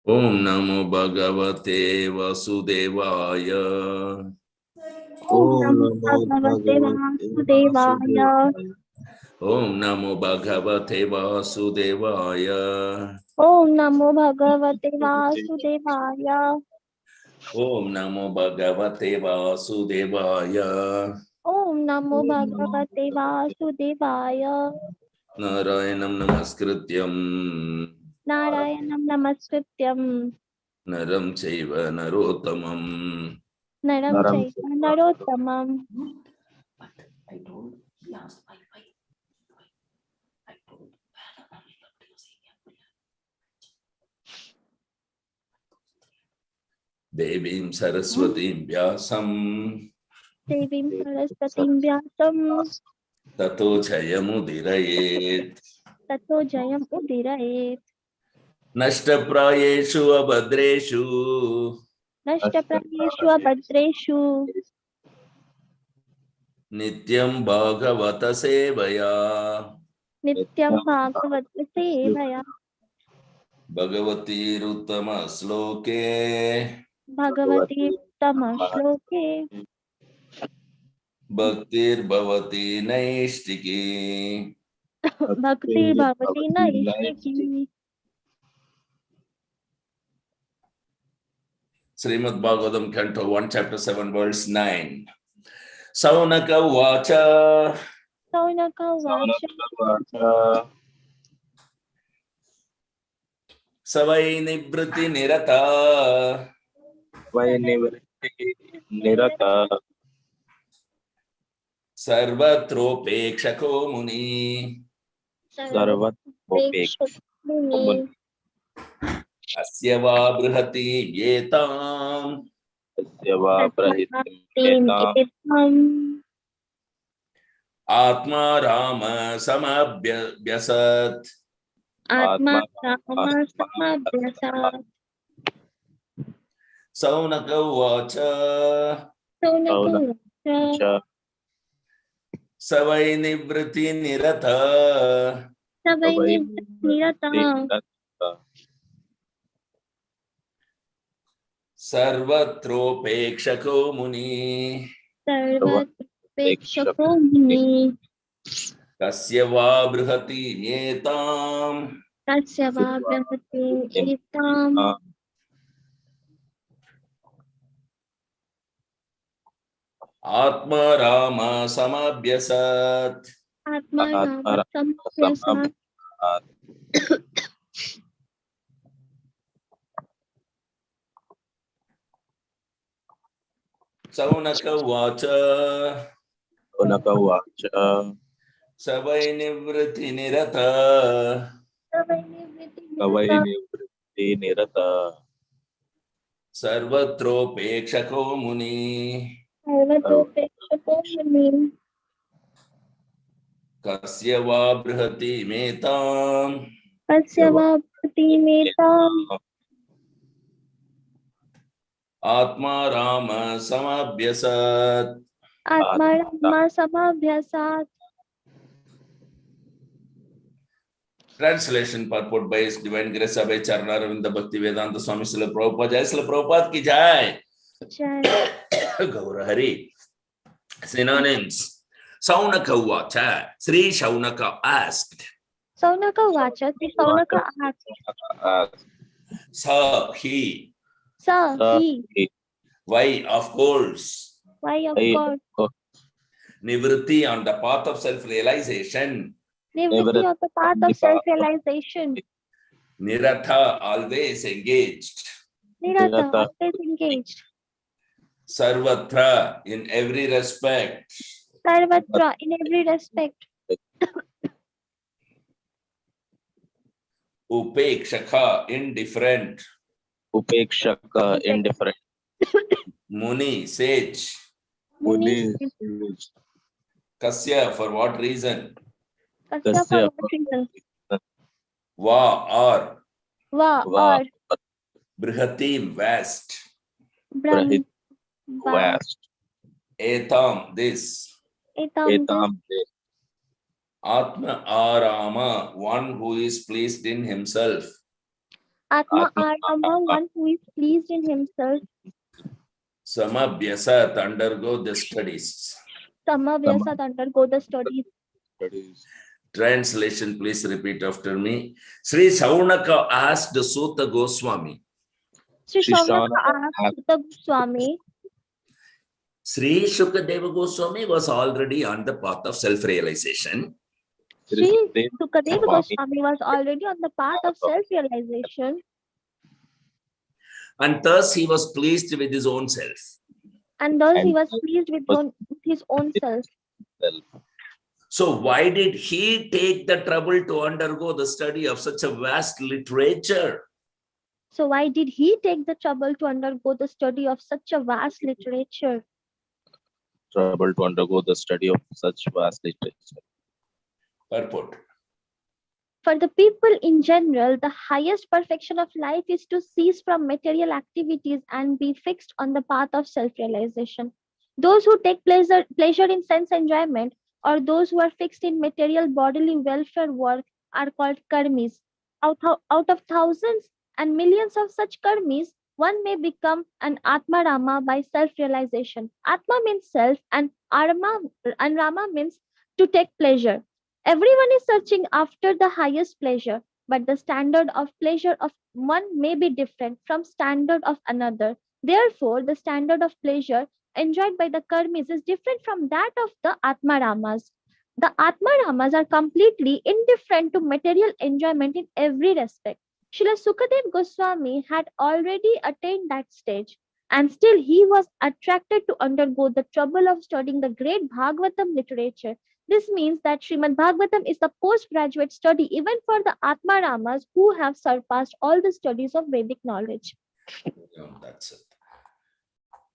Om Namo Bhagavate Vasudevaya. Om Namo Bhagavate Vasudevaya. Om Namo Bhagavate Vasudevaya. Om Namo Bhagavate Vasudevaya. Om Namo Bhagavate Vasudevaya. Om Namo Bhagavate Vasudevaya. Narayanam Namaskrityam Narayanam Namaskrityam Naram Chaiva Narottamam Naram Chaiva Narottamam. I told last I told Devim Saraswatim Vyasam Devim Saraswatim Vyasam Tato Chayamudirayet Tato Jayam Udirayet. Nashtaprayeshu Abhadreshu Nashtaprayeshu Abhadreshu Nityam Bhagavata Sevaya Nityam Bhagavata Sevaya. Bhagavati Ruttama Sloke Bhagavati Tama Shloke Bhaktir Bhavati Naistiki. Bhakti Bhavati Naishtiki. Srimad Bhagavatam, Canto 1, Chapter 7, Verse 9. Saunaka Vacha Saunaka Vacha Savai Nibriti Nirata Nirata Sarvatropekshako Muni Sarvatopekshakuni Asyava Brihati Yetam Satyavaprahitam Atma Rama Samabhyasat Atma Rama Samabhyasat. Saunaka Vacha Saunaka Vacha Savai Nibriti Nirata Savaini Nirata Sarvatropekshako Muni Sarvatopekshakuni Kasyava Brihati Yetam Tasyavabrahati Etam Atma Rama Samabhyasat Atma Rama Samabhyasat. Saunaka Vacha Savai Nivriti Nirata Savaini Nirata Sarvatropekshako Muni Sarvatopekshakuni Kasyava Brihati Metam Tasyavabrahati Etam Atma Rama Samabhyasat. Atma Rama Samabhyasat. Translation purport by His Divine Grace Abhay Charana Ravinda Bhakti Vedanta Swami Srila Prabhupada. Jai Srila Prabhupada ki jai. Gaura Hari. Synonyms. Saunaka Vacha. Sri Shaunaka asked. Saunaka Vacha. Saunaka asked. Sa, he. Sir, he. Why, of course. Why, of course. Nivritti, on the path of self-realization. Nivritti, on the path of self-realization. Niratha, always engaged. Niratha, always engaged. Sarvatra, in every respect. Sarvatra, in every respect. Upekshaka, indifferent. Upekshaka, indifferent. Muni, sage. Muni, Kasya, for what reason? Kasya, for what reason? Va, or. Va, or. Brihatim, vast. Brahm, vast. Etam, this. Etam, this. Atma Arama, one who is pleased in himself. Atma Atma Arama, one who is pleased in himself. Samabhyasat, undergo the studies. Samavyasat, undergo the studies. studies. Translation, please repeat after me. Sri Saunaka asked Suta Goswami. Sri Sri Shaunaka Shaunaka asked Sutta Goswami. Sri Shukadeva Goswami was already on the path of self-realization. Sri Sukadeva Sukadeva Goswami Goswami was already on the path of self-realization, And thus he was pleased with his own self. and thus he And was pleased with his own self. self. So why did he take the trouble to undergo the study of such a vast literature? So why did he take the trouble to undergo the study of such a vast literature? Trouble to undergo the study of such vast literature. Purport. For the people in general, the highest perfection of life is to cease from material activities and be fixed on the path of self-realization. Those who take pleasure in sense enjoyment, or those who are fixed in material bodily welfare work, are called karmis. Out of thousands and millions of such karmis, one may become an Atma Rama by self-realization. Atma means self, and Rama means to take pleasure. Everyone is searching after the highest pleasure, but the standard of pleasure of one may be different from standard of another. Therefore, the standard of pleasure enjoyed by the karmis is different from that of the Atmaramas. The Atmaramas are completely indifferent to material enjoyment in every respect. Srila Sukadev Goswami had already attained that stage, and still he was attracted to undergo the trouble of studying the great Bhagavatam literature. This means that Srimad Bhagavatam is the postgraduate study even for the Atmaramas who have surpassed all the studies of Vedic knowledge. That's it.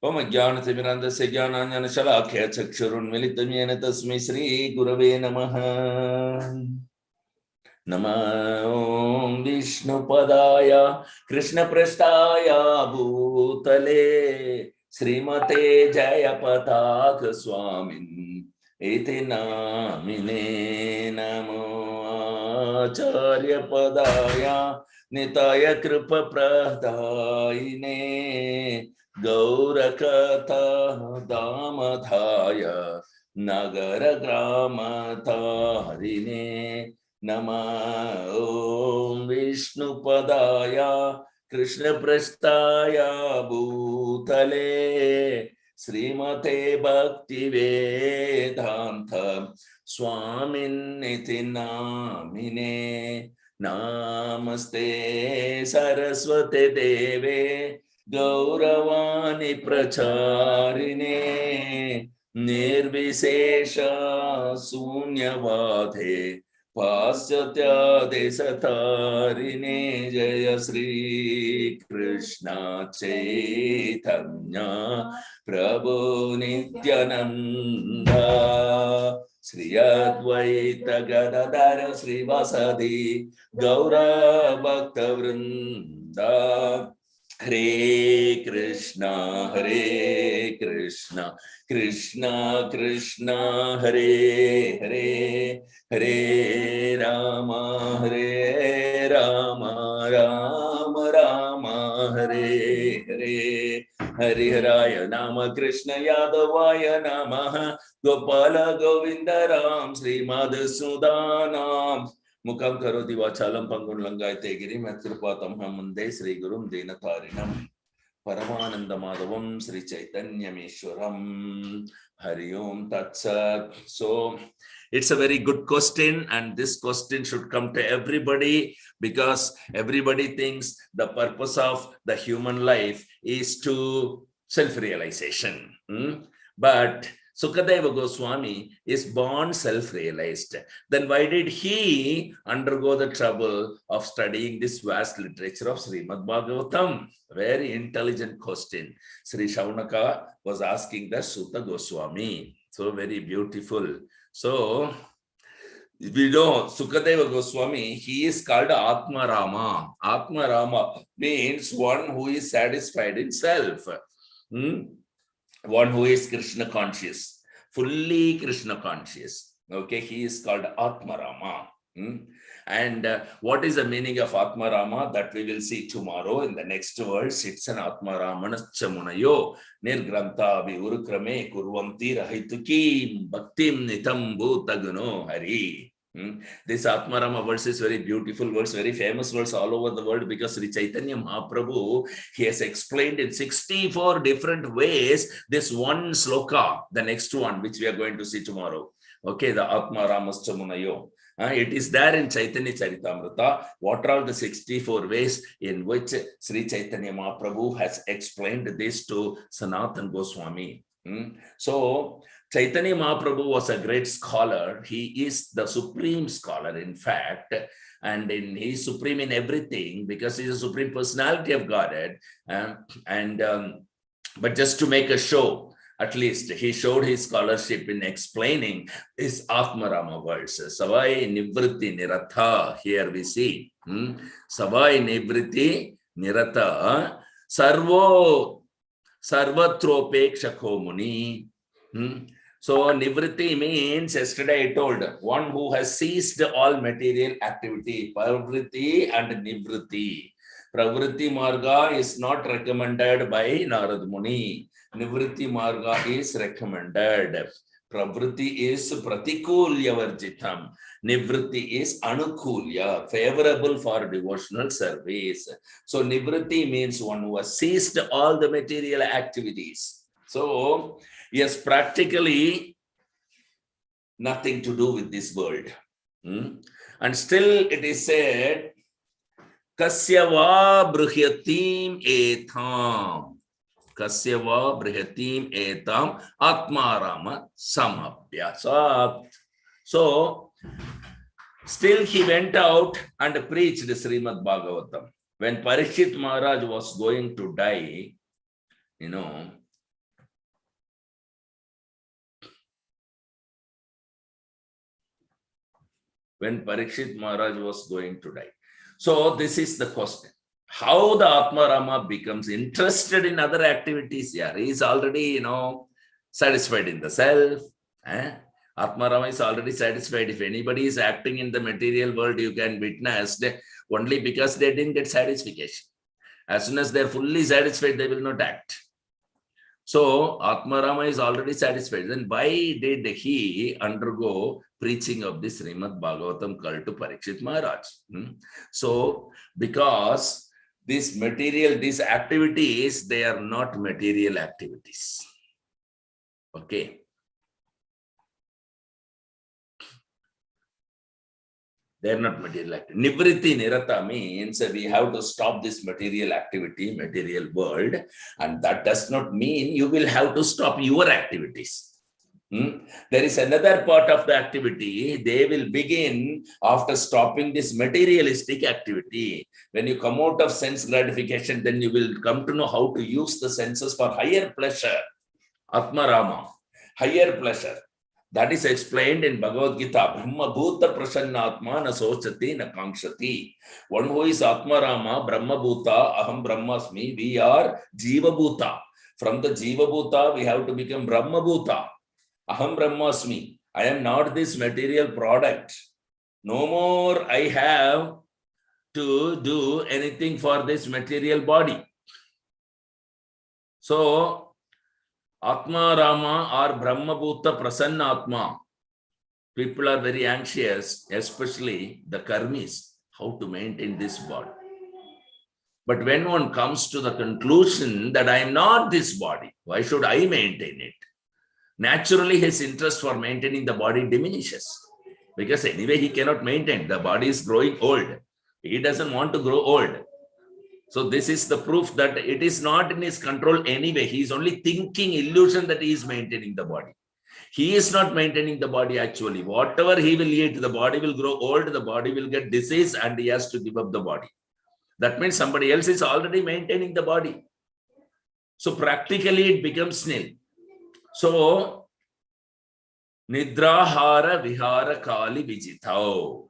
Om Jnanatimirandasya Jnananjana Chakshurunmilitam Yena Tasmai Sri Gurave Namaha. Namo Vishnu Padaya Krishna Prasthaya Bhutale Srimate Jayapataka Swamin Iti Namine Namo Acharya Padaya Nitaya Kripa Pradayine Gaura Katha Damadhaya Nagara Grama Tarine Nama Om Vishnu Padaya Krishna Prasthaya Bhutale Srimate Bhakti Vedanta Swamin Iti Namine Namaste Saraswate Deve Gauravani Pracharine Nirvisesha Sunyavadhe Paschatya Desatarine Jaya Sri Krishna Chaitanya Prabhu Nityananda Sri Advaita Gadadhara Sri Vasadi Gaura Bhakta Vrinda Hare Krishna Krishna Krishna Hare Hare Hare Rama Rama Rama Hare Hare Hariharaya Nama Krishna Yadavaya Namaha Gopala Govinda Ram Sri Madhusudanam Mukam Karoti Vachalam Pangun Langayate Girim Atkripatam Hamande Sri Gurum Dinatarinam Paramananda Madhavam Sri Chaitanya Meshwaram Hari Om Tatsat. So it's a very good question, and this question should come to everybody because everybody thinks the purpose of the human life is to self-realization. But Sukadeva Goswami is born self-realized. Then why did he undergo the trouble of studying this vast literature of Srimad Bhagavatam? Very intelligent question. Sri Shaunaka was asking the Sutta Goswami. So very beautiful. So we know Sukadeva Goswami, he is called Atma Rama. Atma Rama means one who is satisfied in self. One who is Krishna conscious, fully Krishna conscious. Okay, he is called Atma Rama. And what is the meaning of Atma Rama? That we will see tomorrow in the next verse. It's an Atma Ramanascha Munayo Nirgranta Viurukrame Kurvanti Rahituki Bhaktim Nitam Bhutaguno Hari. This Atma Rama verse is very beautiful verse, very famous verse all over the world, because Sri Chaitanya Mahaprabhu, he has explained in 64 different ways this one sloka, the next one, which we are going to see tomorrow. Okay, the Atma Ramascha Munayo. It is there in Chaitanya Charitamrita. What are the 64 ways in which Sri Chaitanya Mahaprabhu has explained this to Sanatana Goswami? So, Chaitanya Mahaprabhu was a great scholar. He is the supreme scholar, in fact, and he is supreme in everything because he is a supreme personality of Godhead. But just to make a show, at least he showed his scholarship in explaining this Atma Rama verse. Savai Nivritti Niratha, here we see. Savai Nivritti Niratha, Sarvo Sarvatropekshako Muni. So Nivritti means, yesterday I told, one who has ceased all material activity, Pravritti and Nivritti. Pravritti Marga is not recommended by Narad Muni. Nivritti Marga is recommended. Pravritti is Pratikulya Varjitam. Nivritti is Anukulya, favorable for devotional service. So Nivritti means one who has ceased all the material activities. So, yes, practically nothing to do with this world. And still it is said, Kasyava Brihyatim Etham. Kasyava Brihatim Etam Atmarama Samabhyasat. So, still he went out and preached Srimad Bhagavatam. When Parikshit Maharaj was going to die, when Parikshit Maharaj was going to die. So, this is the question. How the Atma Rama becomes interested in other activities? Yeah, he is already, satisfied in the self. Atma Rama is already satisfied. If anybody is acting in the material world, you can witness that only because they didn't get satisfaction. As soon as they're fully satisfied, they will not act. So, Atma Rama is already satisfied. Then why did he undergo preaching of this Srimad Bhagavatam called to Parikshit Maharaj? So, because these activities, they are not material activities. Okay. They are not material activity. Nivritti Nirata means we have to stop this material activity, material world. And that does not mean you will have to stop your activities. There is another part of the activity. They will begin after stopping this materialistic activity. When you come out of sense gratification, then you will come to know how to use the senses for higher pleasure. Atma Rama, higher pleasure. That is explained in Bhagavad Gita. Brahma Bhuta Prasannatma na sochati na kankshati. One who is Atma Rama, Brahma Bhuta, Aham Brahmasmi, we are Jiva Bhuta. From the Jiva Bhuta, we have to become Brahma Bhuta. Aham Brahmasmi. I am not this material product. No more I have to do anything for this material body. So, Atma Rama or Brahma Bhuta Prasanna Atma. People are very anxious, especially the karmis, how to maintain this body. But when one comes to the conclusion that I am not this body, why should I maintain it? Naturally, his interest for maintaining the body diminishes. Because anyway, he cannot maintain. The body is growing old. He doesn't want to grow old. So this is the proof that it is not in his control anyway. He is only thinking illusion that he is maintaining the body. He is not maintaining the body actually. Whatever he will eat, the body will grow old, the body will get disease, and he has to give up the body. That means somebody else is already maintaining the body. So practically it becomes nil. So, Nidrahara Vihara Kali Vijitao.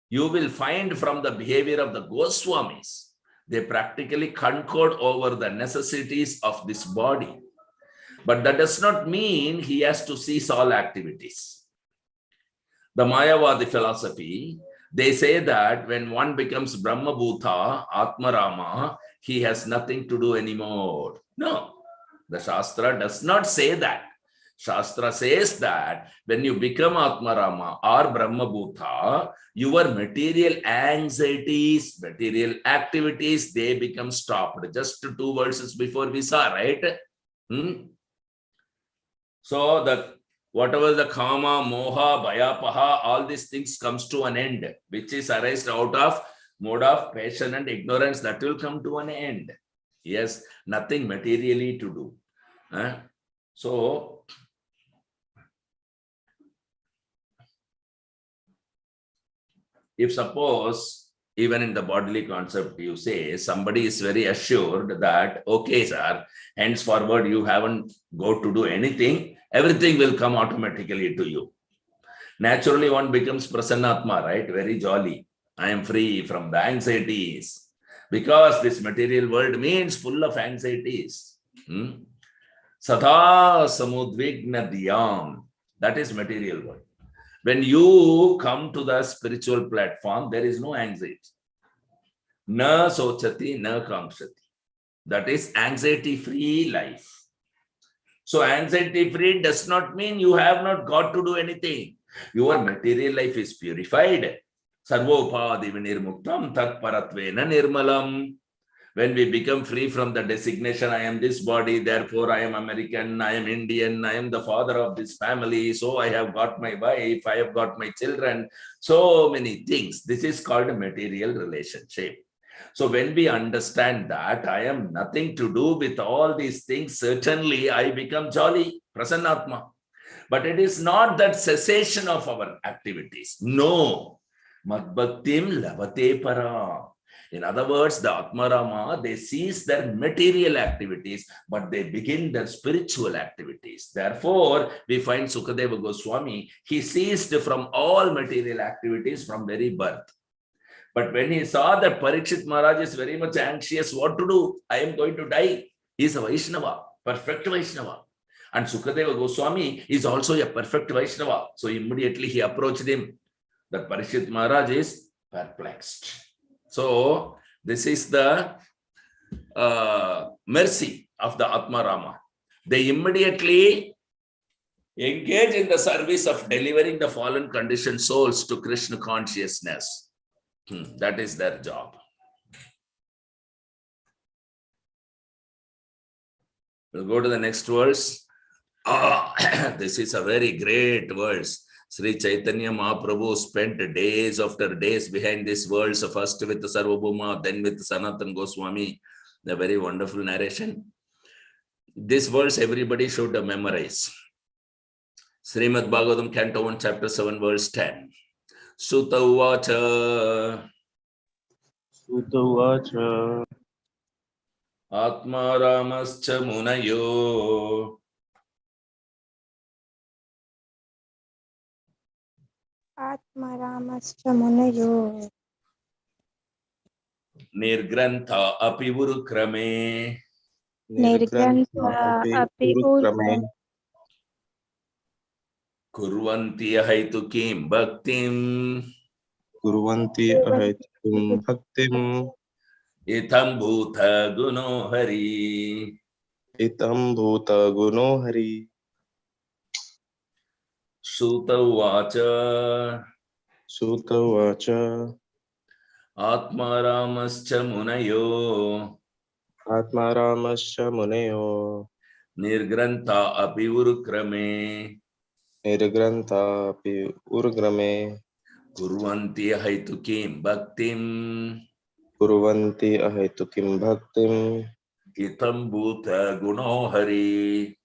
You will find from the behavior of the Goswamis, they practically concord over the necessities of this body. But that does not mean he has to cease all activities. The Mayavadi philosophy, They say that when one becomes Brahma Bhuta, Atma Rama, he has nothing to do anymore. No, the Shastra does not say that. Shastra says that when you become Atma Rama or Brahma Bhuta, your material anxieties, material activities, they become stopped. Just 2 verses before we saw, right? So the whatever the kama, moha, bhayapaha, all these things comes to an end, which is arised out of mode of passion and ignorance, that will come to an end. Yes, nothing materially to do. So if suppose even in the bodily concept you say somebody is very assured that okay sir, henceforward you haven't got to do anything, everything will come automatically to you. Naturally one becomes prasannatma, right? Very jolly. I am free from the anxieties, because this material world means full of anxieties. Satha samudvigna dhyam, that is material world. When you come to the spiritual platform, there is no anxiety. Na sochati, na kamshati. That is anxiety-free life. So anxiety-free does not mean you have not got to do anything. Your material life is purified. Sarvopadi vinirmuktam tat paratvena nirmalam. When we become free from the designation, I am this body, therefore I am American, I am Indian, I am the father of this family, so I have got my wife, I have got my children, so many things. This is called a material relationship. So when we understand that I am nothing to do with all these things, certainly I become jolly, prasannatma. But it is not that cessation of our activities. No. Madbhaktim lavate para. In other words, the Atmarama, they cease their material activities, but they begin their spiritual activities. Therefore, we find Sukadeva Goswami, he ceased from all material activities from very birth. But when he saw that Parikshit Maharaj is very much anxious, what to do? I am going to die. He is a Vaishnava, perfect Vaishnava. And Sukadeva Goswami is also a perfect Vaishnava. So immediately he approached him. That Parikshit Maharaj is perplexed. So this is the mercy of the Atmarama. They immediately engage in the service of delivering the fallen conditioned souls to Krishna consciousness. That is their job. We'll go to the next verse. This is a very great verse. Sri Chaitanya Mahaprabhu spent days after days behind this verse, first with Sarvabhauma, then with Sanatan Goswami. A very wonderful narration. This verse everybody should memorize. Srimad Bhagavatam, Canto 1, Chapter 7, verse 10. Sutta Uvacha. Sutta Uvacha. Atma Ramascha Munayo. Atma Ramascha Munayo. Nirgrantha api urukrame. Nirgrantha api urukrame. Kurvanti ahaitukim bhaktim. Kurvanti ahaitukim bhaktim. Itam bhuta guno hari. Itam bhuta guno hari. Sutta Uvacha. Sutta Uvacha. Atma Ramascha Munayo. Atma Ramascha Munayo. Nirgrantha api urukrame. Nirgrantha api urukrame. Kurvanti ahaitukim bhaktim. Kurvanti ahaitukim bhaktim. Itam bhuta guno hari.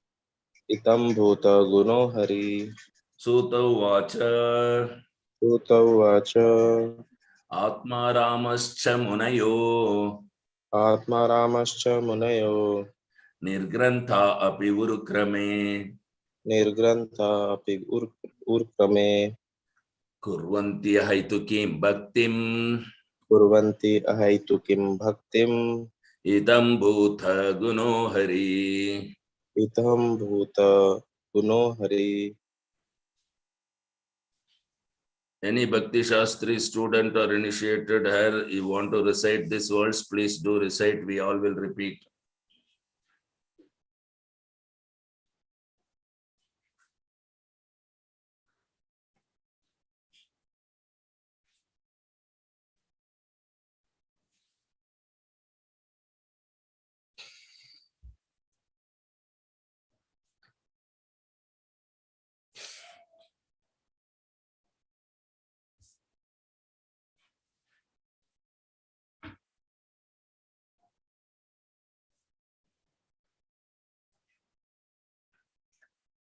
Itam bhuta guno hari. Sutta Uvacha. Sutta Uvacha. Atma Ramascha Munayo. Atma Ramascha Munayo. Nirgrantha api urukrame. Nirgrantha api urukrame. Kurvanti ahaitukim bhaktim. Kurvanti ahaitukim bhaktim. Idam bhuta guno hari. Itam bhuta guno hari. Any Bhakti Shastri student or initiated here, you want to recite these words, please do recite. We all will repeat.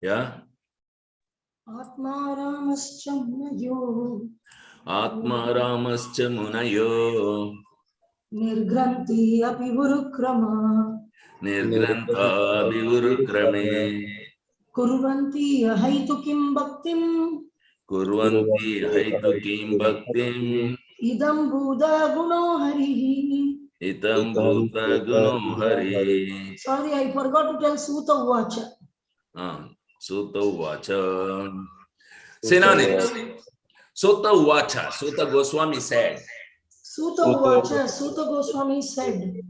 Yeah. Atma Ramascha Munayo Atma Ramascha Munayo Nirgranti Api Gurukrama Nirgrantha Vivurukrame Kurvanti Haitukim Bhaktim Kurvanti Haitukim Bhaktim Idam Buddha Guno Harihi. Itam Bhuta Guno Hari. Sorry, I forgot to tell Suta Vacha. Sutta Vacha. Synonyms. Sutta Vacha. Sutta Goswami said. Suta Vacha, Suta Goswami said.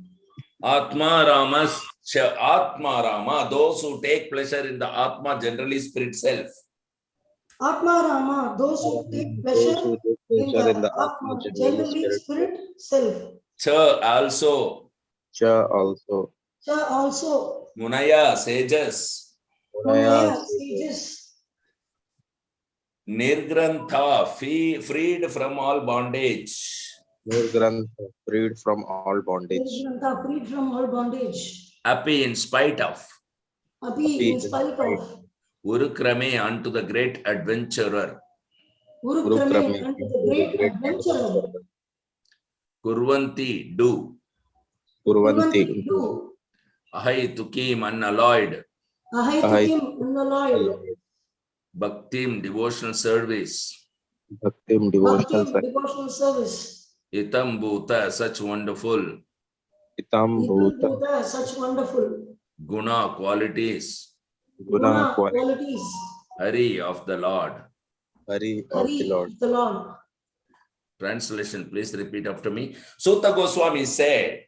Atma Ramas. Atma Rama. Those who take pleasure in the Atma, generally spirit self. Atma Rama, those who take pleasure in the Atma, generally spirit self. Cha also. Cha also. Cha also. Munaya, sages. Munaya, sages. Nirgrantha, freed from all bondage. Nirgrantha, freed from all bondage. Nirgrantha, freed from all bondage. Api, in spite of. Api, in spite of. Urukrame, unto the great adventurer. Urukrame, unto the great adventurer. Kurvanti, do. Kurvanti, do. Ahai tukim, unalloyed. Ahai tukim, unalloyed. Bhaktim, devotional service. Bhaktim, devotional service. Itam bhuta, such wonderful. Itam bhuta, such wonderful. Guna, qualities. Guna, qualities. Hari, of the Lord. Hari, of the Lord. Translation, please repeat after me. Sutta Goswami said.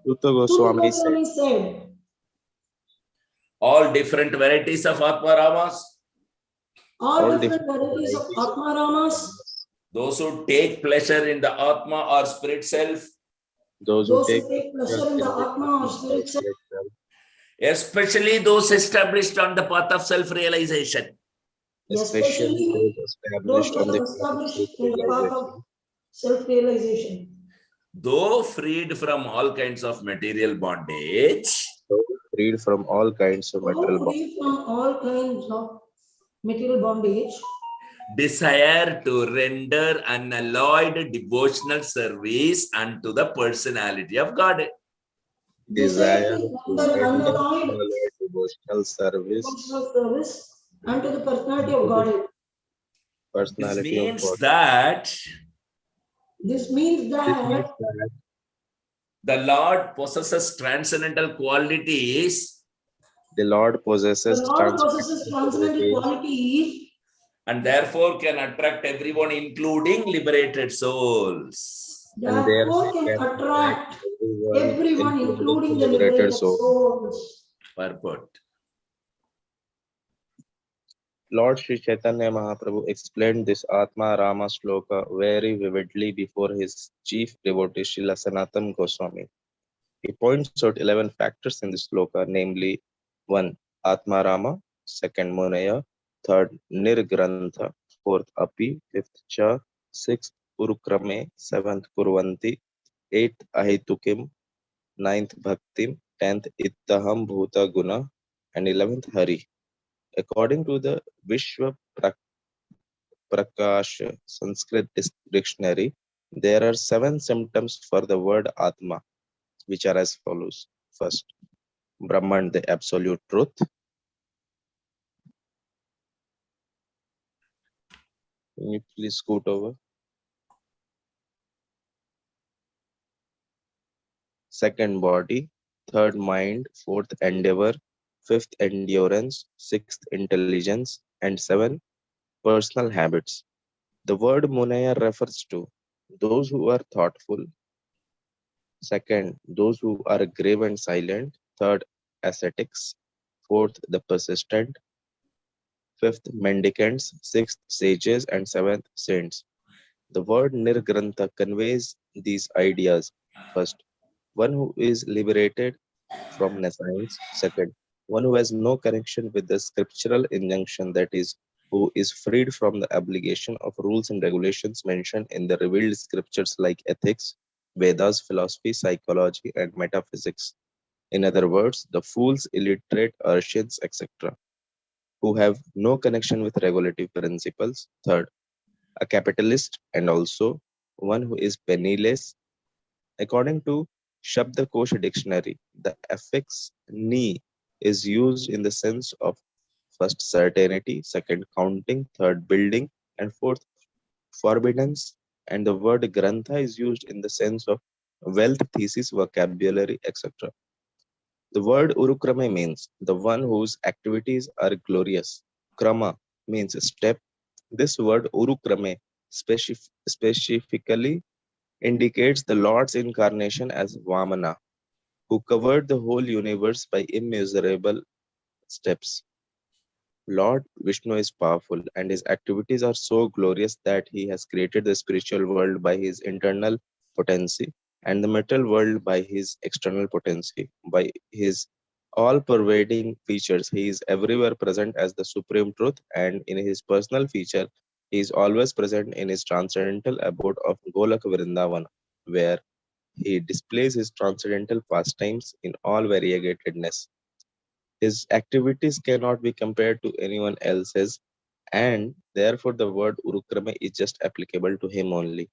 Sutta Goswami said. All different varieties of Atma Ramas. All different varieties of Atma Ramas. Those who take pleasure in the Atma or spirit self. Those who take pleasure in the Atma or spirit self. Especially those established on the path of self-realization. Especially those that are established in the path of self-realization. Though freed from all kinds of material bondage. Freed from all kinds of material bondage. Freed from all kinds of material bondage. Desire to render unalloyed devotional service unto the personality of God. Desire to render unalloyed devotional service unto the personality of God. This means that the Lord possesses transcendental qualities. The Lord possesses transcendental qualities. And therefore can attract everyone, including liberated souls. Therefore can attract everyone, including the liberated souls. Purport. Lord Sri Chaitanya Mahaprabhu explained this Atma Rama Shloka very vividly before his chief devotee Srila Sanatana Goswami. He points out 11 factors in this shloka, namely 1. Atma Rama, 2nd Munaya, 3rd Nirgrantha, 4th Api, 5th Cha, 6th Urukrame, 7th Kurvanti, 8th Ahitukim, 9th Bhaktim, 10th Ittaham Bhuta Guna, and 11th Hari. According to the Vishwa Prakash Sanskrit dictionary, there are 7 symptoms for the word Atma, which are as follows. First, Brahman, the absolute truth. Can you please scoot over? Second, body. Third, mind. Fourth, endeavor. Fifth, endurance. Sixth, intelligence. And 7, personal habits. The word Munaya refers to those who are thoughtful. Second, those who are grave and silent. Third, ascetics. Fourth, the persistent. Fifth, mendicants. Sixth, sages. And seventh, saints. The word Nirgrantha conveys these ideas. First, one who is liberated from nescience. Second, one who has no connection with the scriptural injunction, that is, who is freed from the obligation of rules and regulations mentioned in the revealed scriptures like ethics, Vedas, philosophy, psychology, and metaphysics. In other words, the fools, illiterate, urchins, etc., who have no connection with regulative principles. Third, a capitalist and also one who is penniless. According to Shabdakosha dictionary, the affix ni is used in the sense of first certainty, second counting, third building, and fourth forbiddance. And the word grantha is used in the sense of wealth, thesis, vocabulary, etc. The word urukrame means the one whose activities are glorious. Krama means step. This word urukrame specifically indicates the Lord's incarnation as Vamana, who covered the whole universe by immeasurable steps. Lord Vishnu is powerful, and his activities are so glorious that he has created the spiritual world by his internal potency and the material world by his external potency. By his all pervading features, he is everywhere present as the supreme truth, and in his personal feature, he is always present in his transcendental abode of Golak Vrindavana, where he displays his transcendental pastimes in all variegatedness. His activities cannot be compared to anyone else's, and therefore the word Urukrame is just applicable to him only.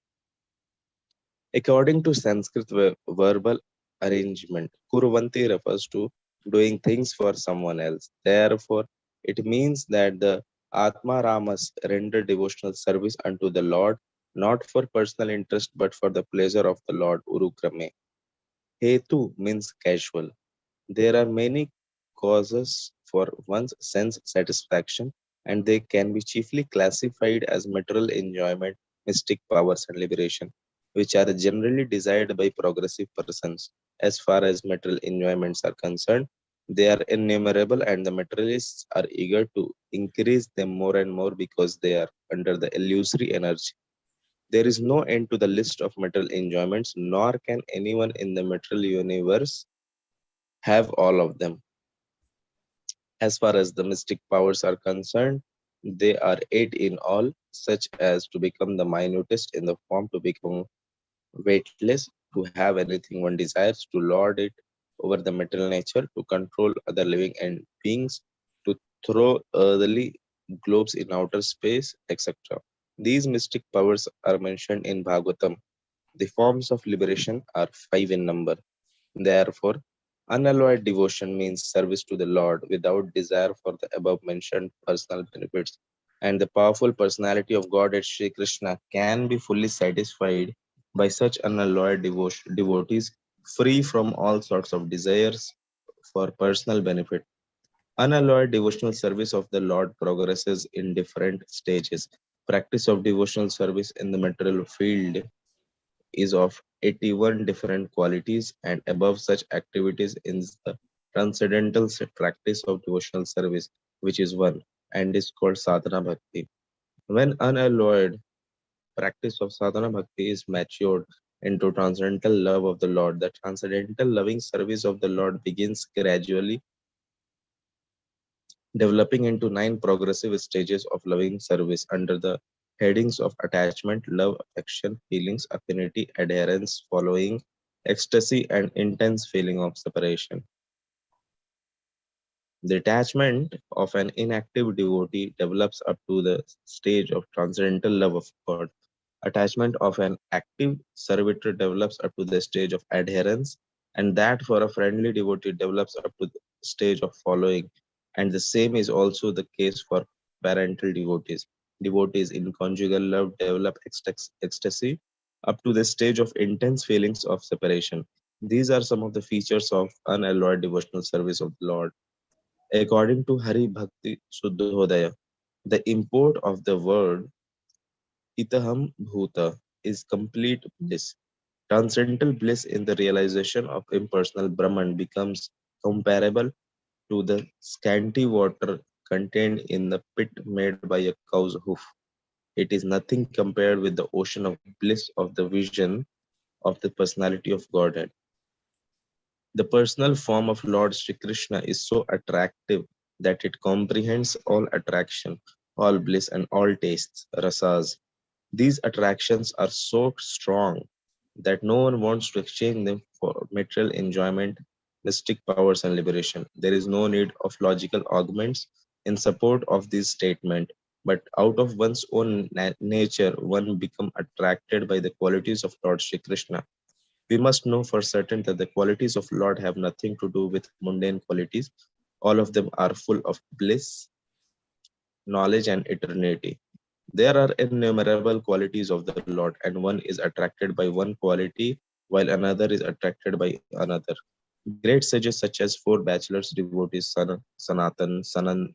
According to Sanskrit verbal arrangement, Kurvanti refers to doing things for someone else. Therefore, it means that the Atma Ramas render devotional service unto the Lord, not for personal interest but for the pleasure of the Lord. Urukrame. Hetu means casual. There are many causes for one's sense satisfaction, and they can be chiefly classified as material enjoyment, mystic powers, and liberation, which are generally desired by progressive persons. As far as material enjoyments are concerned, they are innumerable, and the materialists are eager to increase them more and more because they are under the illusory energy. There is no end to the list of material enjoyments, nor can anyone in the material universe have all of them. As far as the mystic powers are concerned, they are eight in all, such as to become the minutest in the form, to become weightless, to have anything one desires, to lord it over the material nature, to control other living and beings, to throw earthly globes in outer space, etc. These mystic powers are mentioned in Bhagavatam. The forms of liberation are five in number. Therefore, unalloyed devotion means service to the Lord without desire for the above mentioned personal benefits. And the powerful personality of Godhead Sri Krishna can be fully satisfied by such unalloyed devotees free from all sorts of desires for personal benefit. Unalloyed devotional service of the Lord progresses in different stages. Practice of devotional service in the material field is of 81 different qualities, and above such activities is the transcendental practice of devotional service, which is one and is called sadhana bhakti. When unalloyed practice of sadhana bhakti is matured into transcendental love of the Lord, the transcendental loving service of the Lord begins gradually developing into 9 progressive stages of loving service under the headings of attachment, love, affection, feelings, affinity, adherence, following, ecstasy, and intense feeling of separation. The attachment of an inactive devotee develops up to the stage of transcendental love of God. Attachment of an active servitor develops up to the stage of adherence, and that for a friendly devotee develops up to the stage of following. And the same is also the case for parental devotees. Devotees in conjugal love develop ecstasy up to the stage of intense feelings of separation. These are some of the features of unalloyed devotional service of the Lord. According to Hari Bhakti Suddhodaya, the import of the word Itaham Bhuta is complete bliss. Transcendental bliss in the realization of impersonal Brahman becomes comparable to the scanty water contained in the pit made by a cow's hoof. It is nothing compared with the ocean of bliss of the vision of the personality of Godhead. The personal form of Lord Sri Krishna is so attractive that it comprehends all attraction, all bliss, and all tastes, rasas. These attractions are so strong that no one wants to exchange them for material enjoyment, mystic powers, and liberation. There is no need of logical arguments in support of this statement, but out of one's own nature, one become attracted by the qualities of Lord Sri Krishna. We must know for certain that the qualities of Lord have nothing to do with mundane qualities. All of them are full of bliss, knowledge, and eternity. There are innumerable qualities of the Lord, and one is attracted by one quality while another is attracted by another. Great sages such as four bachelors devotees, Sanatan, Sanan,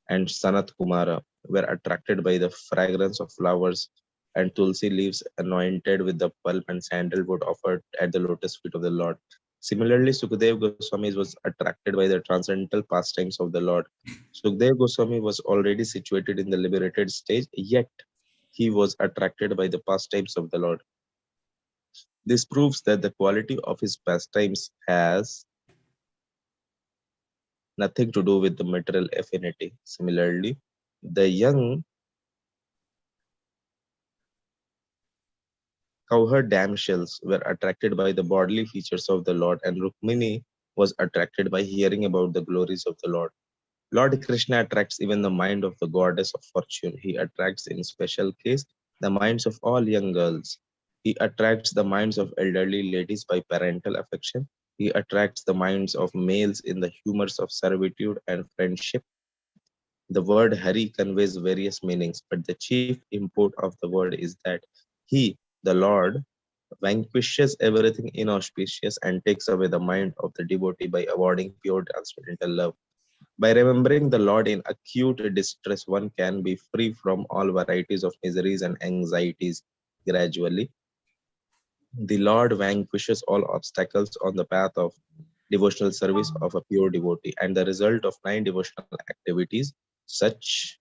and Sanat Kumara, were attracted by the fragrance of flowers and tulsi leaves anointed with the pulp and sandalwood offered at the lotus feet of the Lord. Similarly, Sukadev Goswami was attracted by the transcendental pastimes of the Lord. Sukadev Goswami was already situated in the liberated stage, yet he was attracted by the pastimes of the Lord. This proves that the quality of his pastimes has nothing to do with the material affinity. Similarly, the young cowherd damsels were attracted by the bodily features of the Lord, and Rukmini was attracted by hearing about the glories of the Lord. Lord Krishna attracts even the mind of the goddess of fortune. He attracts in special case the minds of all young girls. He attracts the minds of elderly ladies by parental affection. He attracts the minds of males in the humors of servitude and friendship. The word Hari conveys various meanings, but the chief import of the word is that he, the Lord, vanquishes everything inauspicious and takes away the mind of the devotee by awarding pure transcendental love. By remembering the Lord in acute distress, one can be free from all varieties of miseries and anxieties. Gradually, the Lord vanquishes all obstacles on the path of devotional service of a pure devotee, and the result of 9 devotional activities, such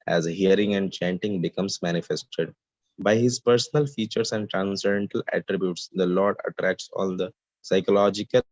as hearing and chanting, becomes manifested. By his personal features and transcendental attributes, the Lord attracts all the psychological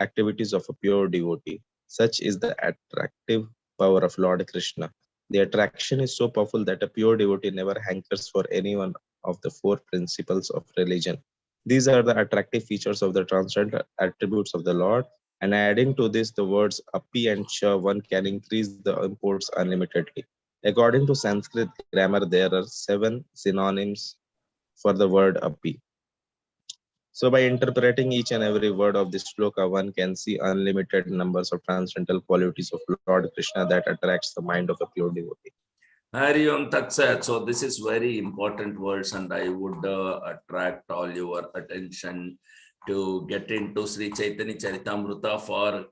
activities of a pure devotee. Such is the attractive power of Lord Krishna. The attraction is so powerful that a pure devotee never hankers for any one of the 4 principles of religion. These are the attractive features of the transcendental attributes of the Lord, and adding to this the words api and cha, one can increase the imports unlimitedly. According to Sanskrit grammar, there are 7 synonyms for the word api. So by interpreting each and every word of this shloka, one can see unlimited numbers of transcendental qualities of Lord Krishna that attracts the mind of a pure devotee. Hari Om Tat Sat. So this is very important words, and I would attract all your attention to get into Sri Chaitanya Charitamrita for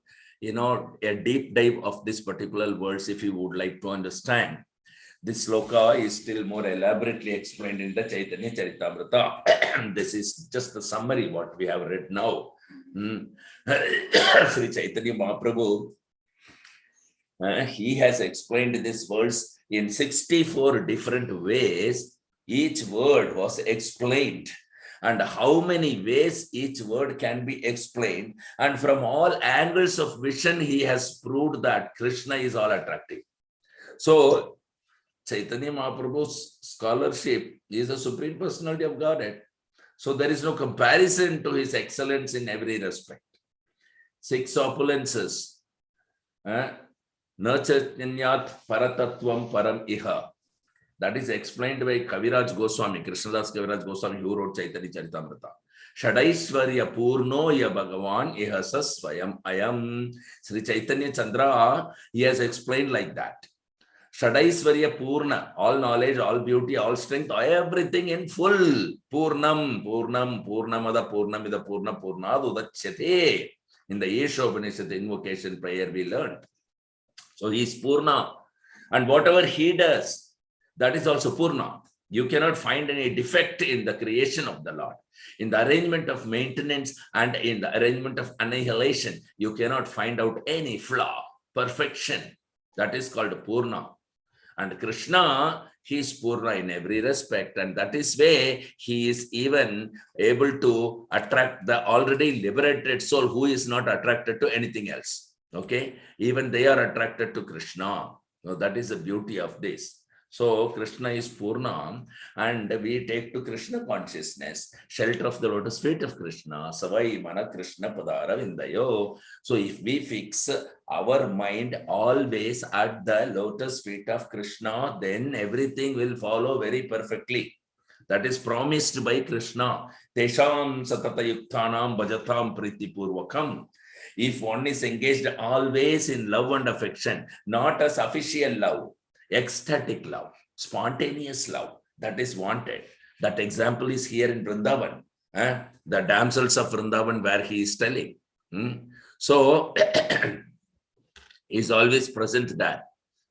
a deep dive of this particular words if you would like to understand. This sloka is still more elaborately explained in the Chaitanya Charitamrita. This is just the summary what we have read now. Sri Chaitanya Mahaprabhu, he has explained this verse in 64 different ways. Each word was explained, and how many ways each word can be explained, and from all angles of vision he has proved that Krishna is all attractive. So Chaitanya Mahaprabhu's scholarship is the Supreme Personality of Godhead. So there is no comparison to his excellence in every respect. 6 opulences. Nachanyat paratatvam param iha. That is explained by Kaviraj Goswami, Krishnadas Kaviraj Goswami, who wrote Chaitanya Charitamrita. Shadaishwarya Purno ya Bhagavan iha sasvayam ayam. Sri Chaitanya Chandra, he has explained like that. Shadaishwarya Purna, all knowledge, all beauty, all strength, everything in full. Purnam, Purnam, Purnamada, Purnamida, Purna, Purnadu, Dachyate. In the Yesha Upanishad invocation prayer we learned. So he is Purna. And whatever he does, that is also Purna. You cannot find any defect in the creation of the Lord. In the arrangement of maintenance and in the arrangement of annihilation, you cannot find out any flaw, perfection. That is called Purna. And Krishna, he is Purna in every respect. And that is why he is even able to attract the already liberated soul who is not attracted to anything else. Okay? Even they are attracted to Krishna. So that is the beauty of this. So Krishna is Purna, and we take to Krishna consciousness, shelter of the lotus feet of Krishna, Savai Mana Krishna Padara Vindayo. So if we fix our mind always at the lotus feet of Krishna, then everything will follow very perfectly. That is promised by Krishna. Tesham satatayuktanam bhajatam priti purvakam. If one is engaged always in love and affection, not as official love, ecstatic love, spontaneous love, that is wanted. That example is here in Vrindavan, the damsels of Vrindavan, where he is telling. So he is always present there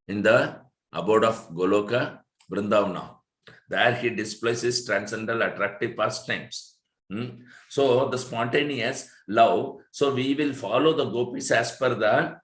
in the abode of Goloka, Vrindavana. There he displays his transcendental attractive pastimes. So the spontaneous love, so we will follow the gopis as per the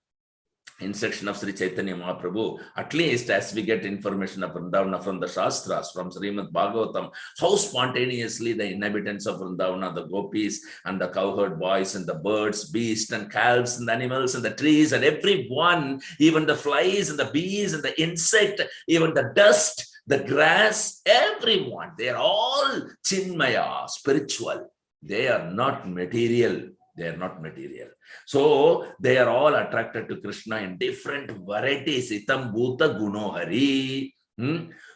instruction of Sri Chaitanya Mahaprabhu, at least as we get information of Vrindavana from the Shastras, from Srimad Bhagavatam, how spontaneously the inhabitants of Vrindavana, the gopis and the cowherd boys and the birds, beasts and calves and the animals and the trees and everyone, even the flies and the bees and the insect, even the dust, the grass, everyone, they are all Chinmaya, spiritual. They are not material. They are not material. So they are all attracted to Krishna in different varieties. Itam bhuta gunohari.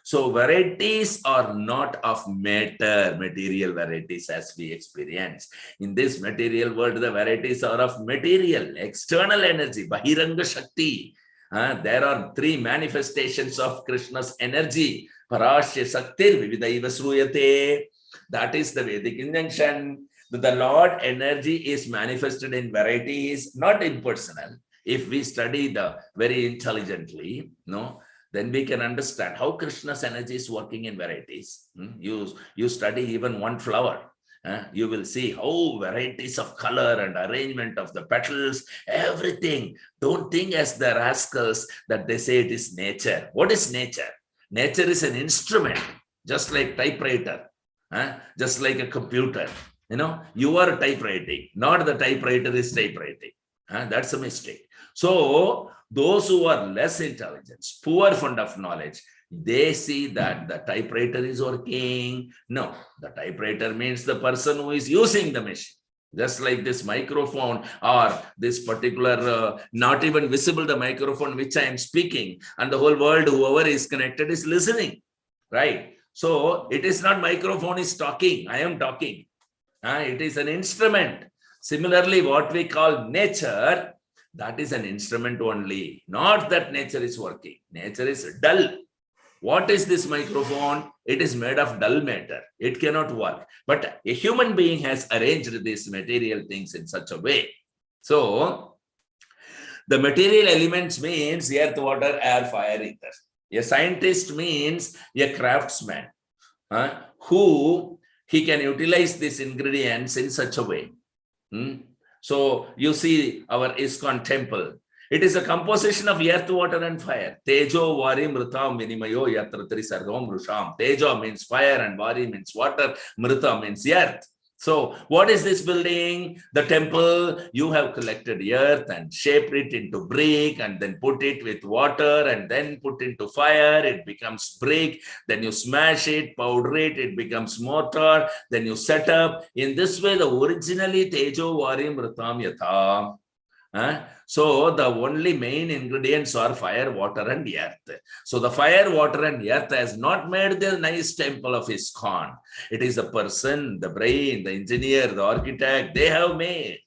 So varieties are not of matter, material varieties as we experience. In this material world, the varieties are of material, external energy, Bahiranga Shakti. There are three manifestations of Krishna's energy. Parashya Shaktir Vividaiva Sruyate. That is the Vedic injunction. The Lord energy is manifested in varieties, not impersonal. If we study the very intelligently, then we can understand how Krishna's energy is working in varieties. You study even one flower, you will see how varieties of color and arrangement of the petals, everything. Don't think as the rascals that they say it is nature. What is nature? Nature is an instrument, just like typewriter, just like a computer. You are typewriting, not the typewriter is typewriting. That's a mistake. So those who are less intelligent, poor fund of knowledge, they see that the typewriter is working. No, the typewriter means the person who is using the machine. Just like this microphone or this particular, not even visible, the microphone which I am speaking, and the whole world, whoever is connected is listening, right? So it is not microphone is talking, I am talking. It is an instrument. Similarly, what we call nature, that is an instrument only. Not that nature is working. Nature is dull. What is this microphone? It is made of dull matter. It cannot work. But a human being has arranged these material things in such a way. So the material elements means earth, water, air, fire, ether. A scientist means a craftsman who he can utilize these ingredients in such a way. So you see our ISKCON temple. It is a composition of earth, water, and fire. Tejo, Vari, Mritam, Vinimayo, Yatra, Sarvam, Rusham. Tejo means fire and Vari means water. Mrita means earth. So what is this building? The temple. You have collected earth and shaped it into brick and then put it with water and then put into fire. It becomes brick. Then you smash it, powder it, it becomes mortar. Then you set up. In this way, the originally Tejo Varim Mritam Yatha. So the only main ingredients are fire, water, and earth. So the fire, water, and earth has not made the nice temple of ISKCON. It is the person, the brain, the engineer, the architect, they have made.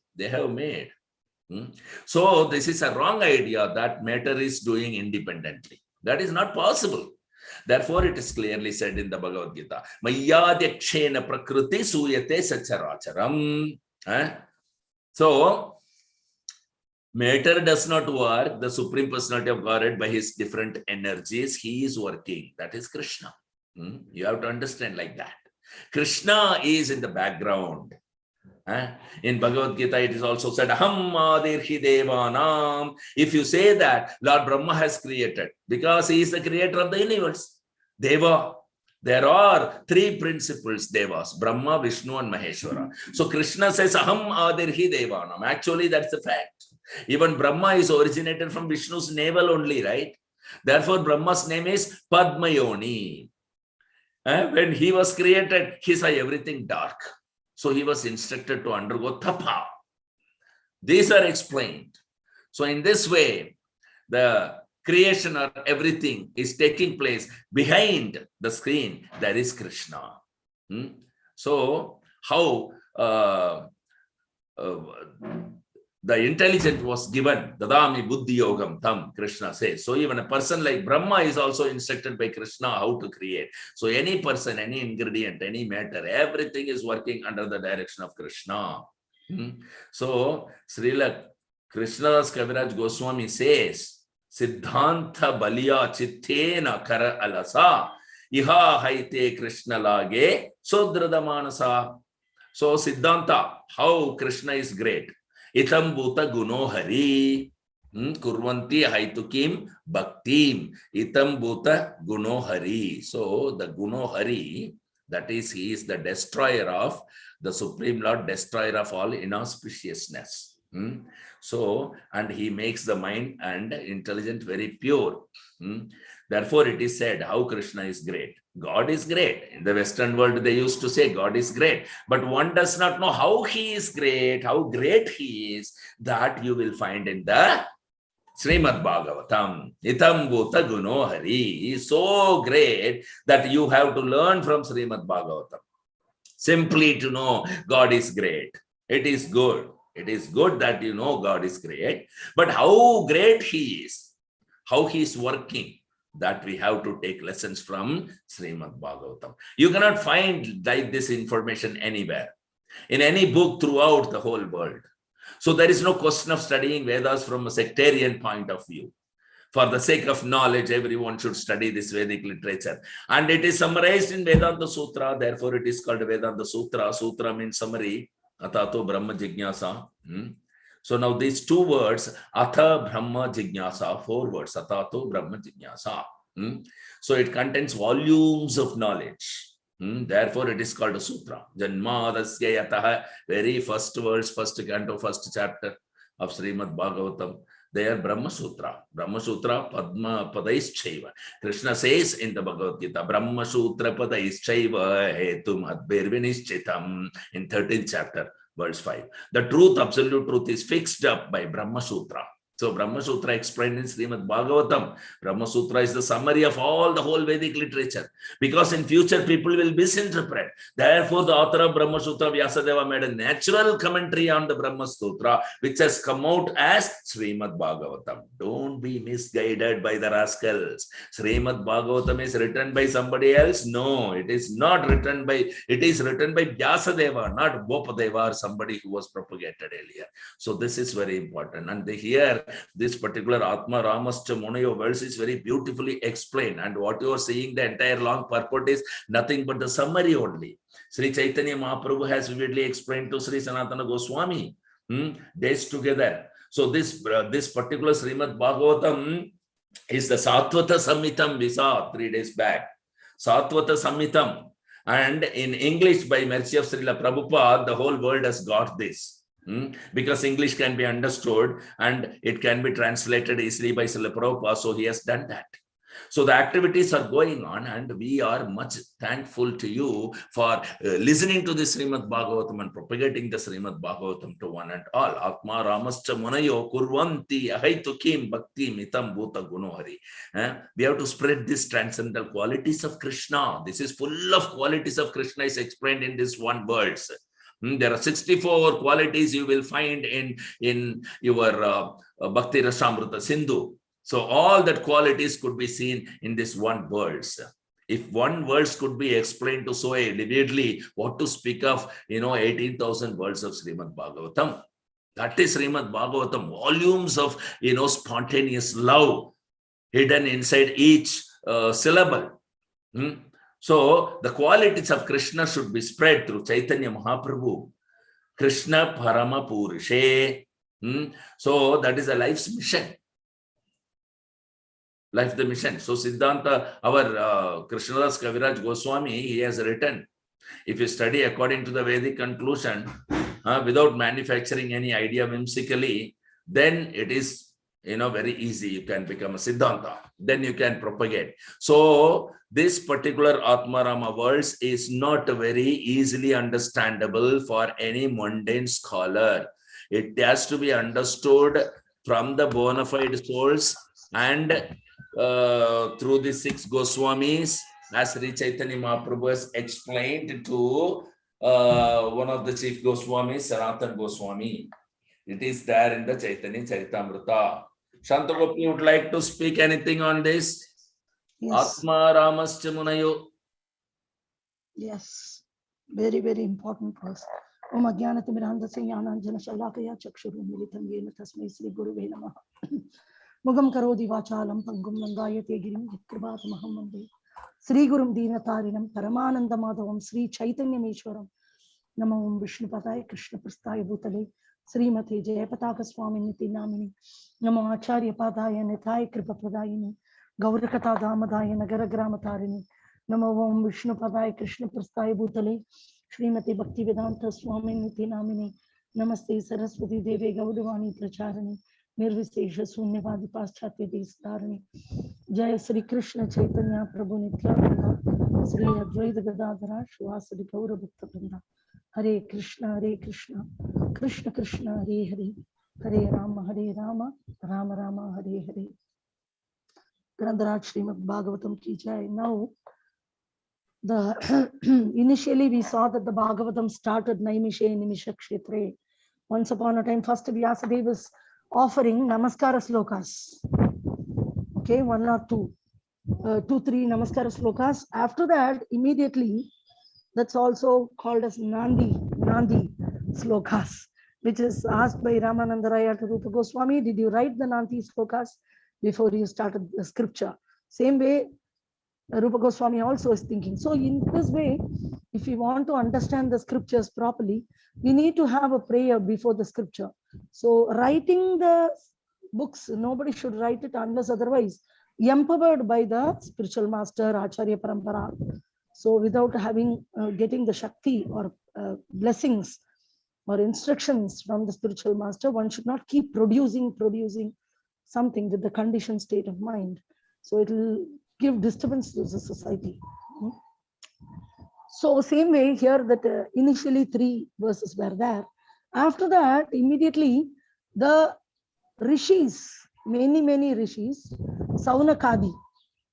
So this is a wrong idea that matter is doing independently. That is not possible. Therefore, it is clearly said in the Bhagavad Gita, Mayyadhyakshena prakriti suyate sacharacharam. So matter does not work. The Supreme Personality of Godhead, by his different energies, he is working. That is Krishna. You have to understand like that. Krishna is in the background. In Bhagavad Gita, it is also said, Aham Adirhi Devanam. If you say that, Lord Brahma has created, because he is the creator of the universe. Deva. There are three principles, Devas, Brahma, Vishnu, and Maheshwara. So Krishna says, Aham Adirhi Devanam. Actually, that's the fact. Even Brahma is originated from Vishnu's navel only, right? Therefore, Brahma's name is Padmayoni. When he was created, he saw everything dark. So he was instructed to undergo tapa. These are explained. So in this way, the creation or everything is taking place behind the screen. There is Krishna. So how the intelligence was given, Dadami Buddhi Yogam Tam, Krishna says. So even a person like Brahma is also instructed by Krishna how to create. So any person, any ingredient, any matter, everything is working under the direction of Krishna. So Srila Krishnadas Kaviraj Goswami says, Siddhanta Baliya Chittena Kara Alasa Iha Haite Krishna Lage Sodrada Manasa. So Siddhanta, how Krishna is great. Itam bhuta guno hari kurvanti haitukim bhaktim. Itam bhuta guno hari. So the guno hari, that is, he is the destroyer of the Supreme Lord, destroyer of all inauspiciousness. So, and he makes the mind and intelligence very pure. Therefore, it is said how Krishna is great. God is great. In the Western world, they used to say God is great. But one does not know how he is great, how great he is. That you will find in the Srimad Bhagavatam. Itam Bhuta Guno Hari. He is so great that you have to learn from Srimad Bhagavatam. Simply to know God is great. It is good. It is good that you know God is great. But how great he is, how he is working, that we have to take lessons from Srimad Bhagavatam. You cannot find like this information anywhere, in any book throughout the whole world. So there is no question of studying Vedas from a sectarian point of view. For the sake of knowledge, everyone should study this Vedic literature. And it is summarized in Vedanta Sutra. Therefore, it is called Vedanta Sutra. Sutra means summary. Atato Brahma Jignasa. So now these two words, Atha Brahma Jignasa, 4 words, Atato Brahma Jignasa. So it contains volumes of knowledge. Therefore, it is called a sutra. Janmadasya Yataha, very first verse, first canto, first chapter of Srimad Bhagavatam. They are Brahma Sutra. Brahma Sutra Padma Padaischaiva. Krishna says in the Bhagavad Gita, Brahma Sutra Padaischaiva Hetum Adbirvinishchitam, in 13th chapter, verse 5. The truth, absolute truth, is fixed up by Brahma Sutra. So Brahma Sutra explained in Srimad Bhagavatam. Brahma Sutra is the summary of all the whole Vedic literature. Because in future people will misinterpret. Therefore, the author of Brahma Sutra, Vyasadeva, made a natural commentary on the Brahma Sutra, which has come out as Srimad Bhagavatam. Don't be misguided by the rascals. Srimad Bhagavatam is written by somebody else? No, it is not written by, it is written by Vyasadeva, not Gopadeva or somebody who was propagated earlier. So this is very important. And here, this particular Atma Ramascha Munayo verse is very beautifully explained, and what you are seeing, the entire long purport is nothing but the summary only. Sri Chaitanya Mahaprabhu has vividly explained to Sri Sanatana Goswami days together. So this particular Srimad Bhagavatam is the Satvata Samhitam we saw 3 days back. Satvata Samhitam, and in English, by mercy of Srila Prabhupada, the whole world has got this. Because English can be understood and it can be translated easily by Srila Prabhupada, so he has done that. So the activities are going on, and we are much thankful to you for listening to the Srimad Bhagavatam and propagating the Srimad Bhagavatam to one and all. Atma Ramascha Munayo Kurvanti Ahaitukim Bhakti Mitam Bhuta Gunohari. We have to spread these transcendental qualities of Krishna. This is full of qualities of Krishna, is explained in this one verse. There are 64 qualities you will find in your Bhakti Rasamrita Sindhu. So all that qualities could be seen in this one verse. If one verse could be explained to so vividly, what to speak of, 18,000 words of Srimad Bhagavatam. That is Srimad Bhagavatam, volumes of, spontaneous love hidden inside each syllable. So the qualities of Krishna should be spread through Chaitanya Mahaprabhu. Krishna Parama Purushe. So that is a life's mission. Life the mission. So Siddhanta, our Krishnadas Kaviraj Goswami, he has written, if you study according to the Vedic conclusion, without manufacturing any idea whimsically, then it is very easy. You can become a Siddhanta. Then you can propagate. So this particular Atmarama verse is not very easily understandable for any mundane scholar. It has to be understood from the bona fide souls and through the 6 Goswamis, as Sri Chaitanya Mahaprabhu has explained to one of the chief Goswamis, Sanatana Goswami. It is there in the Chaitanya Charitamrita. Shantha Gopi would like to speak anything on this? Yes. Atma Ramascha Munayo. Yes. Very, very important verse. Om Ajnanatimirandhasya Jnananjana Shalakaya Chakshuru Militam Yena Tasmai Sri Guruve Namaha. Mugam Karodi Vachalam Pangum Nandayate Girim Vikravatamaham Vande Sri Gurum Dinatarinam Paramananda Madhavam Sri Chaitanya Meshwaram Namo Om Vishnu Padaya Krishna Prasthaya Bhutale Srimati Jayapataka Swami Niti Namini Namo Acharya Padaya Nithaya Kripa Pradayini Gaura Katha Dhamadaya Nagara Gramatarini Namo Om Vishnu Padaya Krishna Prasthaya Bhutale Srimati Bhakti Vedanta Swami Niti Namini Namaste Saraswati Devi Gaudavani Pracharani Nirvisesha Sunyavadi Paschatya Destarani Jaya Sri Krishna Chaitanya Prabhu Nityananda Sri Advaita Gadadhara Shivasadi Gaura Bhakta Vrinda Hare Krishna Krishna Krishna Hare Hare Hare Rama Rama Rama Hare Hare. Grandharaj Srimad Bhagavatam ki jai. Now initially we saw that the Bhagavatam started Naimishe Nimisha Kshetre. Once upon a time, first Vyasadeva was offering Namaskara slokas. Okay, 1 or 2, 2-3 Namaskara slokas. After that, immediately, that's also called as Nandi slokas, which is asked by Ramananda Raya to Rupa Goswami, did you write the Nandi slokas before you started the scripture? Same way, Rupa Goswami also is thinking. So in this way, if we want to understand the scriptures properly, we need to have a prayer before the scripture. So writing the books, nobody should write it unless otherwise empowered by the spiritual master, Acharya Parampara. So without having, getting the Shakti or blessings or instructions from the spiritual master, one should not keep producing something with the conditioned state of mind. So it will give disturbance to the society. So same way here that initially 3 verses were there. After that, immediately the rishis, many rishis, Saunakadi,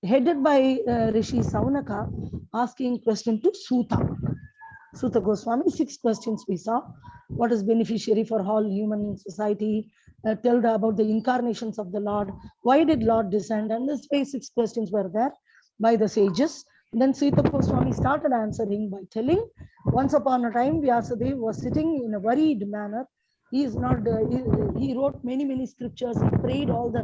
headed by Rishi Saunaka, asking question to Suta Goswami. 6 questions we saw. What is beneficiary for all human society? Tell about the incarnations of the Lord. Why did Lord descend? And this way 6 questions were there by the sages. Then Sita Goswami started answering by telling, once upon a time, Vyasadeva was sitting in a worried manner. He is not. He wrote many scriptures. He prayed all the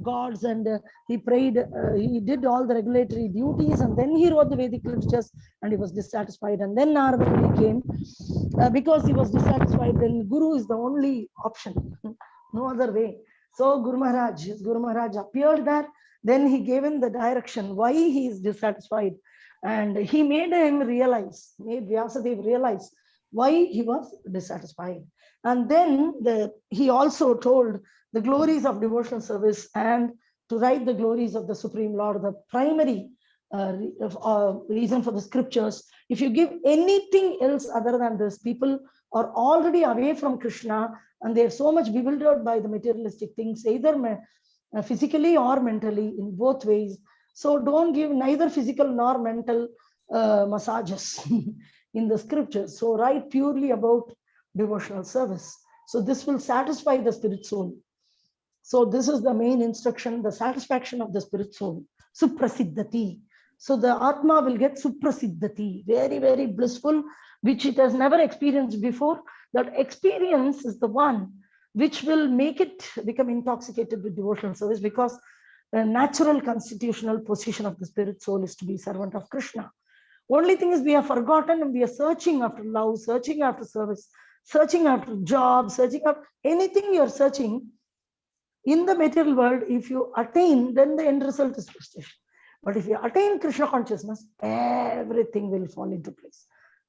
gods, and he prayed. He did all the regulatory duties, and then he wrote the Vedic literatures, and he was dissatisfied. And then Narada Muni came because he was dissatisfied. Then Guru is the only option, no other way. So Guru Maharaj appeared there. Then he gave him the direction why he is dissatisfied, and he made Vyasadeva realize why he was dissatisfied. And then he also told the glories of devotional service and to write the glories of the Supreme Lord, the primary reason for the scriptures. If you give anything else other than this, people are already away from Krishna and they're so much bewildered by the materialistic things, either physically or mentally, in both ways. So don't give neither physical nor mental massages in the scriptures. So write purely about devotional service. So this will satisfy the spirit soul. So this is the main instruction, the satisfaction of the spirit soul. Suprasiddhati. So the Atma will get suprasiddhati, very blissful, which it has never experienced before. That experience is the one which will make it become intoxicated with devotional service, because natural constitutional position of the spirit soul is to be servant of Krishna. Only thing is we have forgotten and we are searching after love, searching after service, searching after job, searching after anything you are searching in the material world. If you attain, then the end result is frustration. But if you attain Krishna consciousness, everything will fall into place.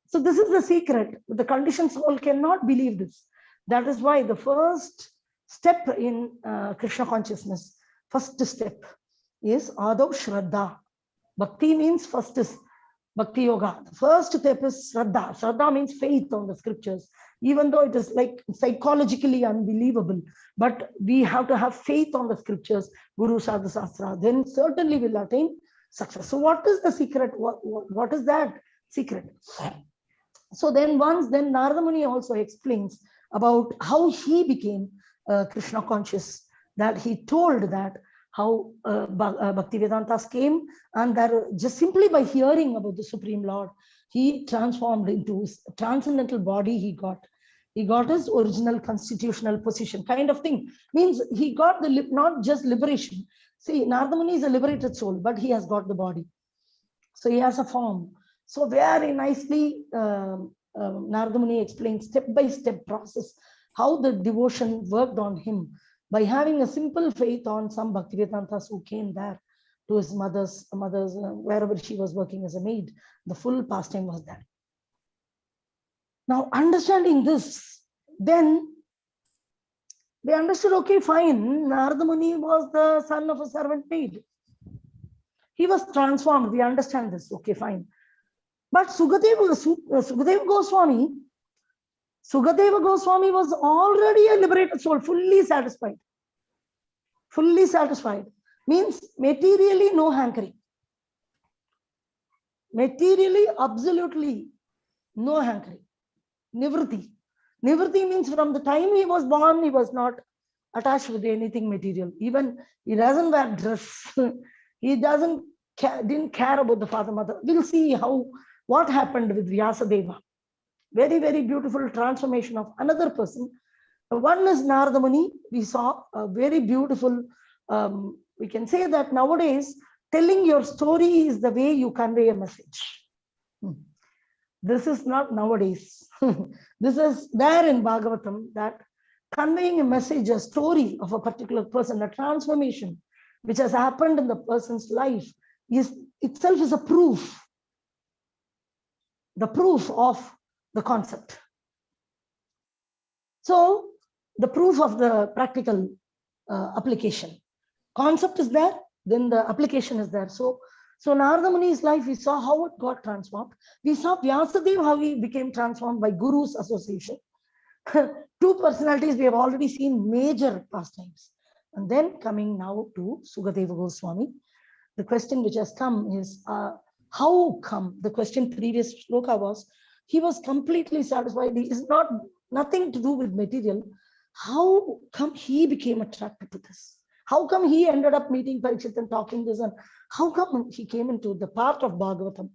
So this is the secret. The conditioned soul cannot believe this. That is why the first step in Krishna consciousness, first step is Adav Shraddha. Bhakti means first is Bhakti Yoga. The first step is Shraddha. Shraddha means faith on the scriptures. Even though it is like psychologically unbelievable, but we have to have faith on the scriptures, Guru Sadhu Sastra, then certainly we'll attain success. So what is the secret? What is that secret? So then Narada Muni also explains about how he became Krishna conscious, that he told that how Bhaktivedantas came, and that just simply by hearing about the Supreme Lord, he transformed into transcendental body. He got his original constitutional position, kind of thing. Means he got the not just liberation. See, Narada Muni is a liberated soul, but he has got the body. So he has a form. So very nicely, Narada Muni explains step-by-step process, how the devotion worked on him by having a simple faith on some Bhaktivedantas who came there to his mother's wherever she was working as a maid. The full pastime was there. Now, understanding this, then they understood, okay, fine, Narada Muni was the son of a servant maid. He was transformed. We understand this. Okay, fine. But Sukadeva Goswami was already a liberated soul, fully satisfied. Fully satisfied means materially no hankering. Materially, absolutely no hankering. Nivritti. Nivritti means from the time he was born, he was not attached with anything material. Even he doesn't wear dress. He didn't care about the father, mother. We'll see what happened with Vyasadeva. Very, very beautiful transformation of another person. One is Narada Muni. We saw a very beautiful, we can say that nowadays, telling your story is the way you convey a message. This is not nowadays. This is there in Bhagavatam, that conveying a message, a story of a particular person, a transformation which has happened in the person's life itself is a proof. The proof of the concept. So the proof of the practical application. Concept is there, then the application is there. So Narada Muni's life, we saw how it got transformed. We saw Vyasadeva, how he became transformed by Guru's association. Two personalities we have already seen, major pastimes. And then coming now to Sukadeva Goswami. The question which has come is, how come? The question previous shloka was, he was completely satisfied. He is nothing to do with material. How come he became attracted to this? How come he ended up meeting Parikshit and talking this? And how come he came into the part of Bhagavatam?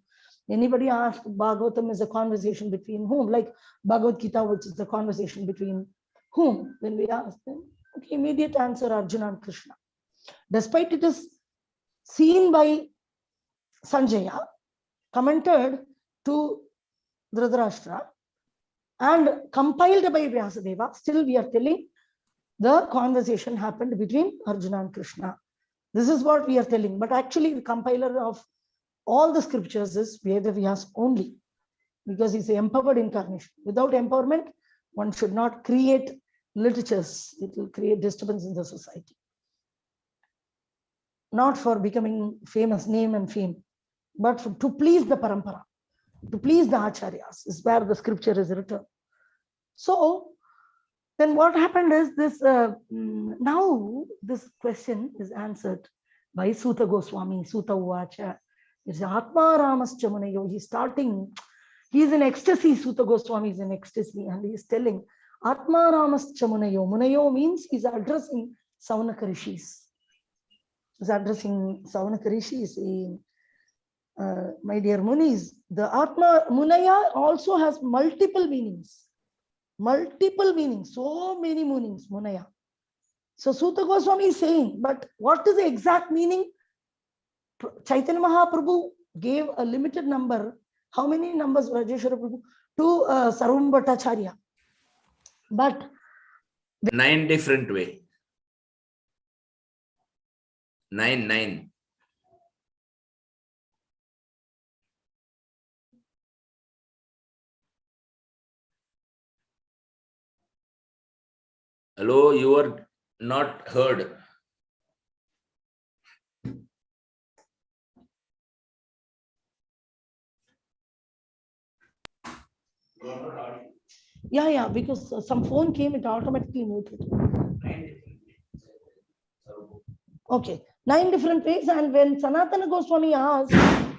Anybody asked, Bhagavatam is a conversation between whom? Like Bhagavad Gita, which is the conversation between whom? When we ask them, okay, immediate answer, Arjuna and Krishna. Despite it is seen by Sanjaya, commented to Dhritarashtra, and compiled by Vyasadeva, still we are telling the conversation happened between Arjuna and Krishna. This is what we are telling. But actually, the compiler of all the scriptures is Vedavyas only, because he's an empowered incarnation. Without empowerment, one should not create literatures. It will create disturbance in the society. Not for becoming famous, name and fame, but to please the parampara, to please the acharyas, is where the scripture is written. So then what happened is this, now this question is answered by Suta Goswami, Suta Uvacha. It's Atma Ramascha Munayo. He's in ecstasy, Suta Goswami is in ecstasy, and he's telling Atma Ramascha Munayo. Munayo means he's addressing Saunaka Rishis. He's addressing Saunaka Rishis, saying, my dear Munis, the Atma Munaya also has multiple meanings. Multiple meanings, so many meanings, Munaya. So Suta Goswami is saying, but what is the exact meaning? Chaitanya Mahaprabhu gave a limited number. How many numbers Vrajeshwar Prabhu? To Sarvam Bhattacharya. But 9 different way. 9. Hello, you are not heard. Yeah, because some phone came, it automatically muted. Okay, 9 different ways. And when Sanatana Goswami asked,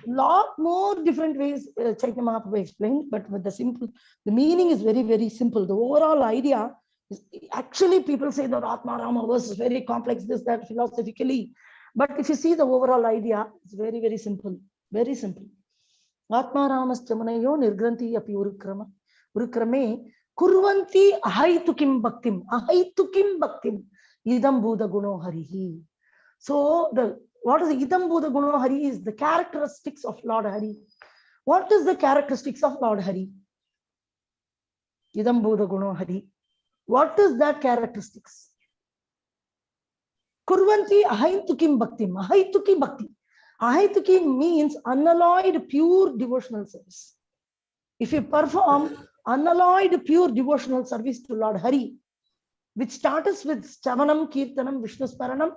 lot more different ways, Chaitanya Mahaprabhu explained, but with the meaning is very, very simple. The overall idea is, actually people say that Atma Rama verse is very complex, this, that, philosophically. But if you see the overall idea, it's very, very simple. Very simple. Atma Ramas Chamanayo Nirgranti Api Urukrame Kurvanti Ahaitukim Bhaktim. Ahaitukim Bhaktim. Idam Buddha Guno Harihi. So what is the Idam Buddha Guno Hari is the characteristics of Lord Hari. What is the characteristics of Lord Hari? Idam Buddha Guno Hari. What is that characteristics? Kurvanti Ahaitukim Bhaktim. Ahaituki Bhakti. Ahaituki means unalloyed pure devotional service. If you perform unalloyed pure devotional service to Lord Hari, which starts with Chavanam, Kirtanam, Vishnu Sparanam,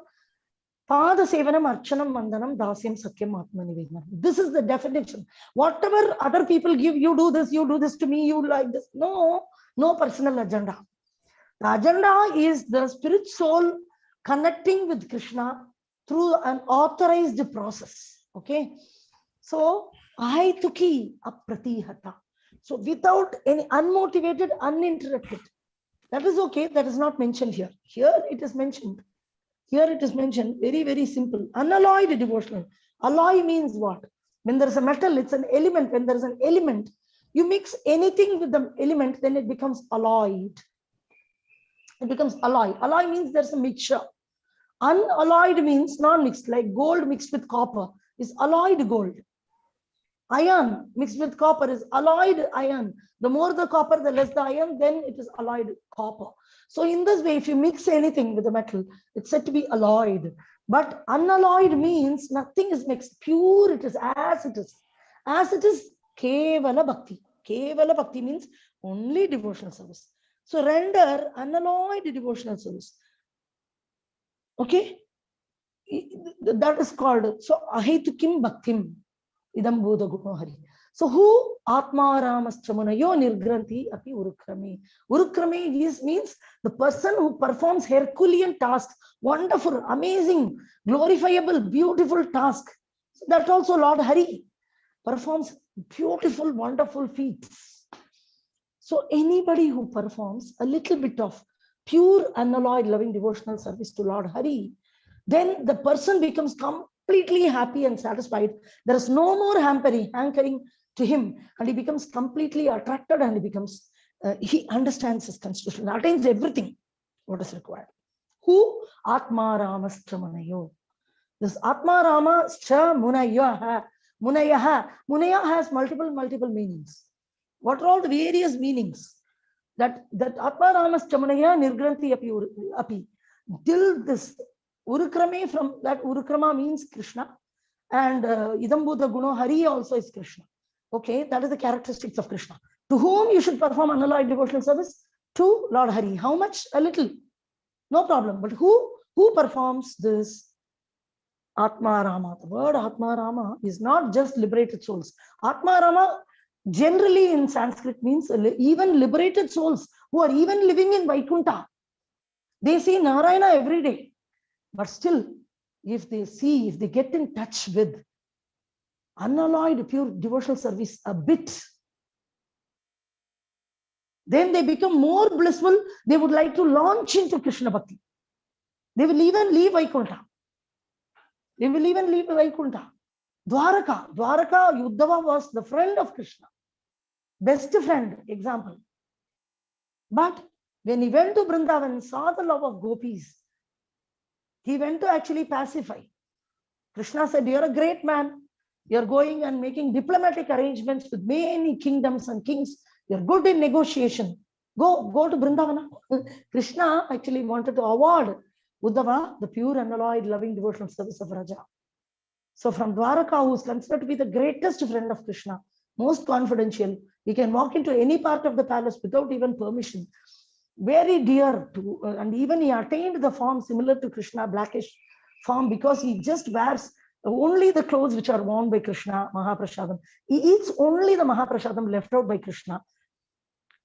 Pada Sevanam, Archanam, Vandanam, Dasyam, Sakyam, Atma Nivedanam. This is the definition. Whatever other people give, you do this to me, you like this. No personal agenda. The agenda is the spirit soul connecting with Krishna through an authorized process. Okay. So, Ahaituki Apratihata. So, without any unmotivated, uninterrupted. That is okay. That is not mentioned here. Here it is mentioned. Here it is mentioned, very, very simple. Unalloyed devotional. Alloy means what? When there is a metal, it's an element. When there is an element, you mix anything with the element, then it becomes alloyed. It becomes alloy. Alloy means there's a mixture. Unalloyed means non-mixed, like gold mixed with copper is alloyed gold. Iron mixed with copper is alloyed iron. The more the copper, the less the iron, then it is alloyed copper. So in this way, if you mix anything with the metal, it's said to be alloyed. But unalloyed means nothing is mixed. Pure, it is as it is. As it is, Kevala Bhakti. Kevala Bhakti means only devotional service. So render unalloyed devotional service. Okay? That is called, so Ahaitukim Bhaktim. Idam Buddha Guno Hari. So who? Atma Ramas Chamunayo Nirgranti Api Urukrame. Urukrame means the person who performs Herculean task, wonderful, amazing, glorifiable, beautiful task. So that also Lord Hari performs beautiful, wonderful feats. So anybody who performs a little bit of pure, unalloyed, loving devotional service to Lord Hari, then the person becomes completely happy and satisfied. There is no more hankering to him, and he becomes completely attracted, and he becomes, he understands his constitution, attains everything what is required. Who? Atma Ramas Chamanayo. This Atma Rama Cha Munayaha. Munayaha. Munaya has multiple meanings. What are all the various meanings? That Atma Ramas Chamunaya Nirgranti Api. Till this Urukrame, from that Urukrama means Krishna, and Idam Buddha Guno Hari also is Krishna. Okay, that is the characteristics of Krishna. To whom you should perform unalloyed devotional service? To Lord Hari. How much? A little. No problem. But who performs this? Atma Rama. The word Atma Rama is not just liberated souls. Atma Rama generally in Sanskrit means even liberated souls who are even living in Vaikuntha. They see Narayana every day. But still, if they get in touch with unalloyed pure devotional service a bit, then they become more blissful. They would like to launch into Krishna Bhakti. They will even leave Vaikuntha. Dwaraka Uddhava was the friend of Krishna. Best friend, example. But when he went to Vrindavan and saw the love of gopis, He went to actually pacify. Krishna said, you're a great man. You're going and making diplomatic arrangements with many kingdoms and kings. You're good in negotiation. Go to Vrindavana. Krishna actually wanted to award Uddhava the pure, unalloyed, loving devotional service of Raja. So from Dwaraka, who is considered to be the greatest friend of Krishna, most confidential, he can walk into any part of the palace without even permission. Very dear to, and even he attained the form similar to Krishna, blackish form, because he just wears only the clothes which are worn by Krishna, Mahaprasadam. He eats only the Mahaprasadam left out by Krishna.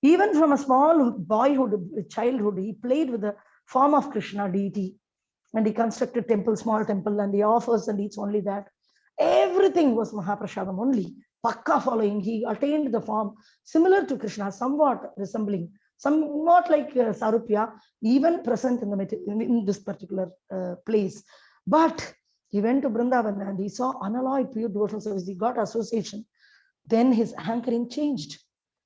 Even from a small boyhood, childhood, he played with the form of Krishna deity, and he constructed temple, small temple, and he offers and eats only that. Everything was Mahaprasadam only. Pakka following, he attained the form similar to Krishna, somewhat resembling, somewhat like Sarupya, even present in this particular place. But he went to Vrindavan and he saw unalloyed pure devotional service. He got association. Then his hankering changed.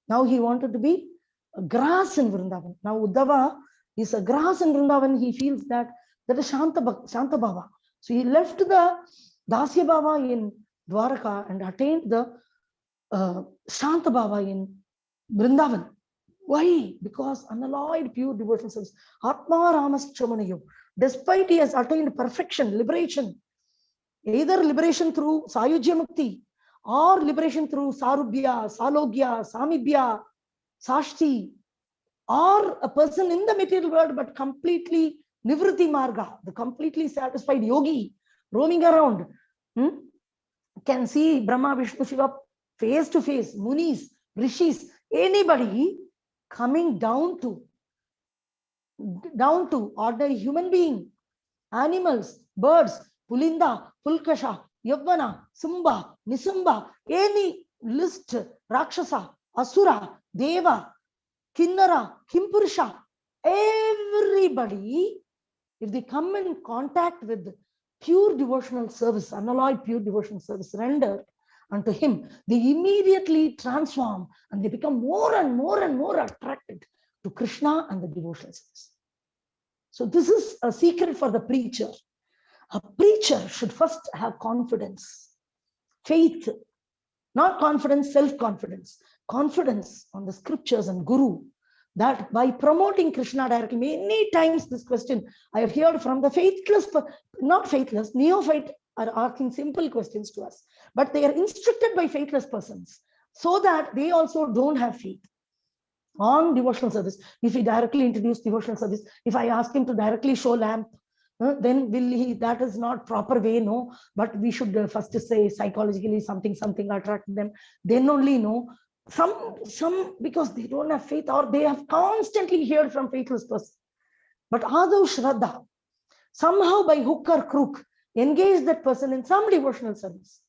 Now he wanted to be a grass in Vrindavan. Now Uddhava is a grass in Vrindavan. He feels that is Shantha Bhava. So he left the Dasya Bhava in Dwaraka and attained the Shantha Bhava in Vrindavan. Why? Because unalloyed pure devotional service. Atma Ramas Chamanayo. Despite he has attained perfection, liberation, either liberation through Sayujya Mukti or liberation through Sarubhya, Salogya, Samibhya, Sashti, or a person in the material world but completely Nivritti Marga, the completely satisfied yogi roaming around, can see Brahma, Vishnu, Shiva face to face, Munis, Rishis, anybody coming down to ordinary human being, animals, birds, Pulinda, Pulkasha, Yavana, Sumba, Nisumba, any list, Rakshasa, Asura, Deva, Kinnara, Kimpurusha, everybody, if they come in contact with pure devotional service, unalloyed pure devotional service rendered unto him, they immediately transform and they become more and more and more attracted to Krishna and the devotional service. So this is a secret for the preacher. A preacher should first have confidence, faith, not confidence, self-confidence, confidence on the scriptures and Guru, that by promoting Krishna directly, many times this question I have heard from the faithless, not faithless, neophyte are asking simple questions to us, but they are instructed by faithless persons so that they also don't have faith on devotional service. If we directly introduce devotional service, if I ask him to directly show lamp, then will he, that is not proper way, no, but we should first say psychologically something attract them, then only no. Some because they don't have faith or they have constantly heard from faithless person. But Adav Shraddha, somehow by hook or crook, engage that person in some devotional service.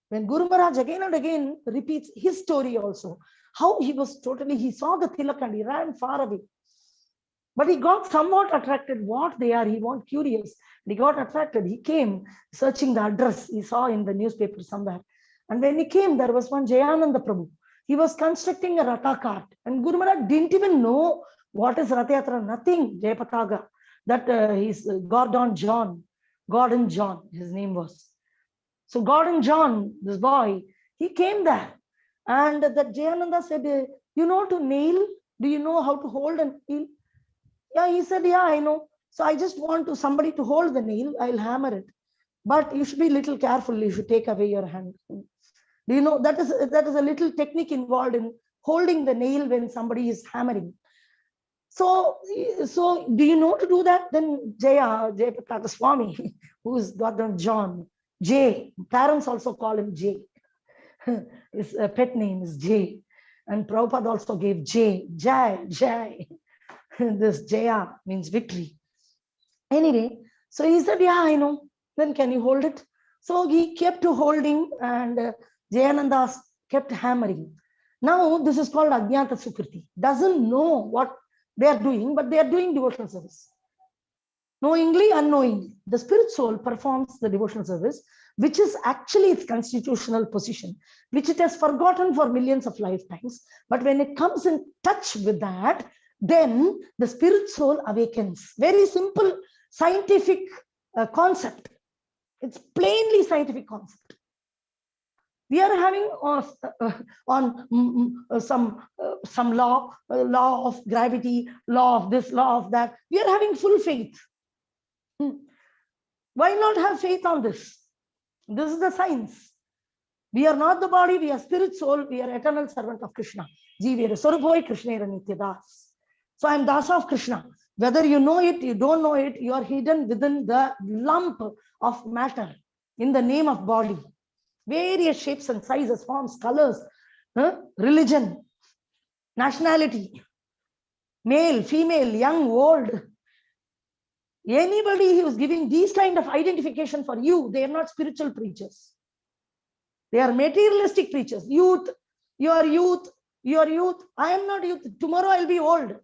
When Guru Maharaj again and again repeats his story also, how he was totally, he saw the tilak and he ran far away. But he got somewhat attracted what they are, he was curious. He got attracted, he came searching the address, he saw in the newspaper somewhere. And when he came, there was one Jayananda Prabhu. He was constructing a Ratha cart and Guru Maharaj didn't even know what is Ratha Yatra, nothing, Jayapataga, that he's Gordon John, his name was. So Gordon John, this boy, he came there and that Jayananda said, you know to nail, do you know how to hold a nail? Yeah, he said, yeah, I know. So I just want somebody to hold the nail, I'll hammer it. But you should be a little careful, you should take away your hand. Do you know, that is a little technique involved in holding the nail when somebody is hammering. So do you know to do that? Then Jayapataka Swami, who is Gordon John, Jay, parents also call him Jay. His pet name is Jay. And Prabhupada also gave Jay. This Jaya means victory. Anyway, so he said, yeah, I know. Then can you hold it? So he kept holding and Jayananda kept hammering. Now this is called Ajnata Sukriti. Doesn't know what they are doing, but they are doing devotional service. Knowingly, unknowingly, the spirit soul performs the devotional service, which is actually its constitutional position, which it has forgotten for millions of lifetimes. But when it comes in touch with that, then the spirit soul awakens. Very simple scientific concept. It's plainly scientific concept. We are having some law of gravity, law of this, law of that. We are having full faith. Why not have faith on this? This is the science. We are not the body, we are spirit, soul, we are eternal servant of Krishna. Jivera Sarubhoi Krishnera Nityadas. So I am Dasa of Krishna. Whether you know it, you don't know it, you are hidden within the lump of matter in the name of body. Various shapes and sizes, forms, colors, religion, nationality, male, female, young, old. Anybody who is giving these kind of identification for you, they are not spiritual preachers. They are materialistic preachers. Youth, you are youth, you are youth. I am not youth. Tomorrow I'll be old.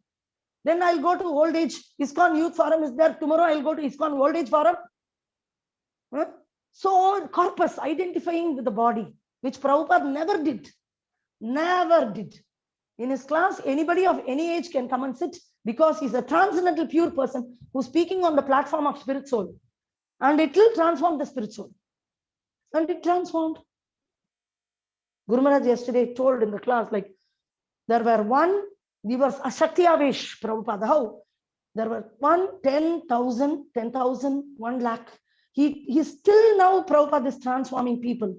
Then I'll go to old age. ISKCON Youth Forum is there. Tomorrow I'll go to ISKCON Old Age Forum. So corpus, identifying with the body, which Prabhupada never did. Never did. In his class, anybody of any age can come and sit because he's a transcendental pure person who's speaking on the platform of spirit soul. And it will transform the spirit soul. And it transformed. Guru Maharaj yesterday told in the class, like, there were we were Shakti Avesh, Prabhupada. How? There were 10,000, 1 lakh. He still now, Prabhupada is transforming people.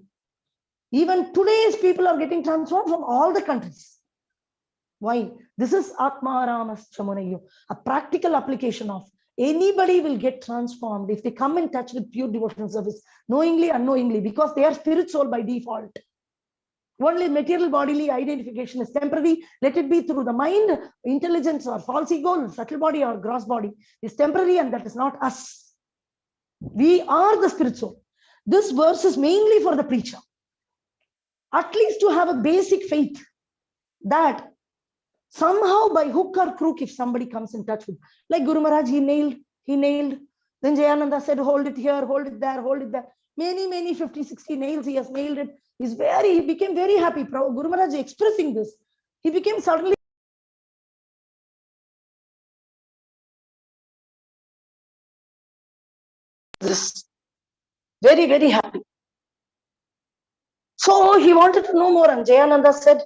Even today's people are getting transformed from all the countries. Why? This is Atma Ramas Chamunayo, a practical application of anybody will get transformed if they come in touch with pure devotional service, knowingly, unknowingly, because they are spirit soul by default. Only material bodily identification is temporary. Let it be through the mind, intelligence, or false ego, subtle body or gross body is temporary, and that is not us. We are the spirit soul. This verse is mainly for the preacher. At least to have a basic faith that somehow by hook or crook, if somebody comes in touch with, like Guru Maharaj, he nailed. Then Jayananda said, hold it here, hold it there, hold it there. Many 50, 60 nails, he has nailed it. He became very happy. Guru Maharaj expressing this. He became suddenly very happy. So he wanted to know more, and Jayananda said,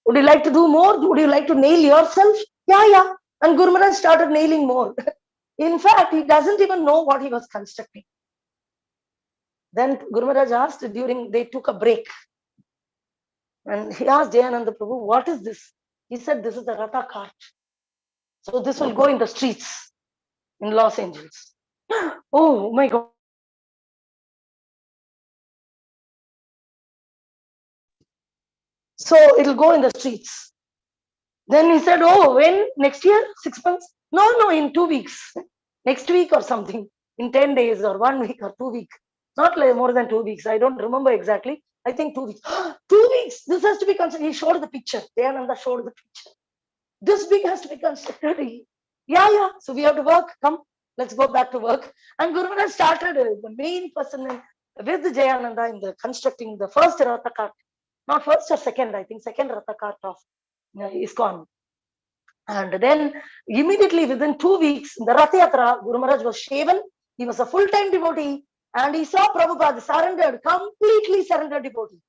would you like to do more? Would you like to nail yourself? Yeah. And Guru Maharaj started nailing more. In fact, he doesn't even know what he was constructing. Then Guru Maharaj asked they took a break. And he asked Jayananda Prabhu, what is this? He said, this is the Ratha cart. So this will go in the streets in Los Angeles. Oh my God. So it'll go in the streets. Then he said, oh, when? Next year? 6 months? No, in 2 weeks. Next week or something. In 10 days or 1 week or 2 weeks. Not like more than 2 weeks. I don't remember exactly. I think 2 weeks. 2 weeks. This has to be constructed. He showed the picture. Dayananda showed the picture. This big has to be constructed. Yeah. So we have to work. Come, let's go back to work. And Guru Maharaj started the main person with Jayananda in the constructing the first Ratha cart. Not first or second, I think second Ratha cart of ISKCON. And then immediately within 2 weeks, in the Rath Yatra, Guru Maharaj was shaven. He was a full-time devotee. And he saw Prabhupada surrendered, completely surrendered devotee.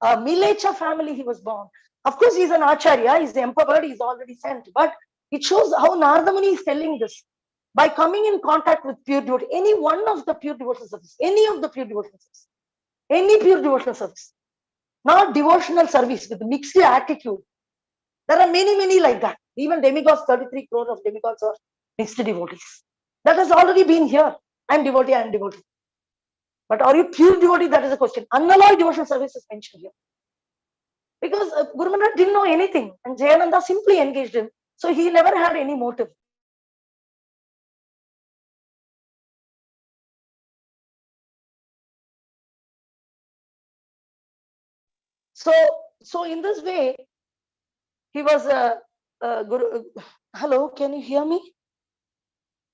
A Milecha family he was born. Of course, he's an Acharya, he's empowered, he's already sent. But it shows how Narada Muni is telling this. By coming in contact with pure devotee, any one of the pure devotional service, any pure devotional service, not devotional service with mixed attitude. There are many like that. Even demigods, 33 crores of demigods are mixed devotees. That has already been here. I am devotee. But are you pure devotee? That is the question. Unalloyed devotional service is mentioned here. Because Guru Maharaj didn't know anything. And Jayananda simply engaged him. So he never had any motive. So in this way, he was Guru. Hello, can you hear me?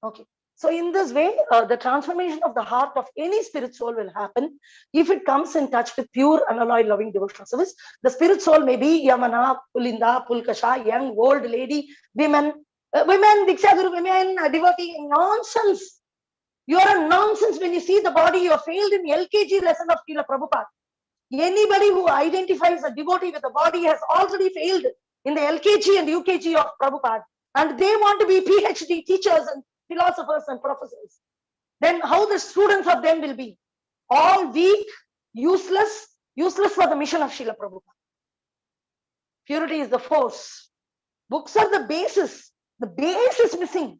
Okay. So in this way, the transformation of the heart of any spirit soul will happen if it comes in touch with pure, unalloyed, loving devotional service. The spirit soul may be Yamana, Pulinda, Pulkasha, young, old lady, women, Diksha Guru, women, devotee, nonsense. You are a nonsense when you see the body. You have failed in LKG lesson of Srila Prabhupada. Anybody who identifies a devotee with the body has already failed in the LKG and UKG of Prabhupada. And they want to be PhD teachers and philosophers and professors. Then how the students of them will be? All weak, useless for the mission of Srila Prabhupada. Purity is the force. Books are the basis. The base is missing.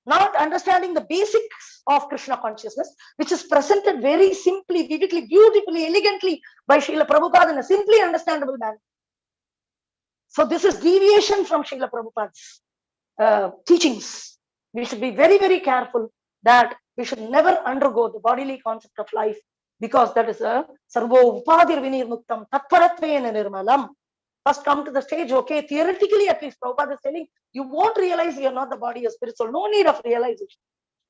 Not understanding the basics of Krishna consciousness, which is presented very simply, vividly, beautifully, elegantly by Srila Prabhupada in a simply understandable manner. So this is deviation from Srila Prabhupada's teachings. We should be very, very careful that we should never undergo the bodily concept of life, because that is a sarvo upadir vinirmuktam tatparatvena nirmalam. First come to the stage, okay, theoretically at least Prabhupada is telling, you won't realize you're not the body, you're spiritual. No need of realization.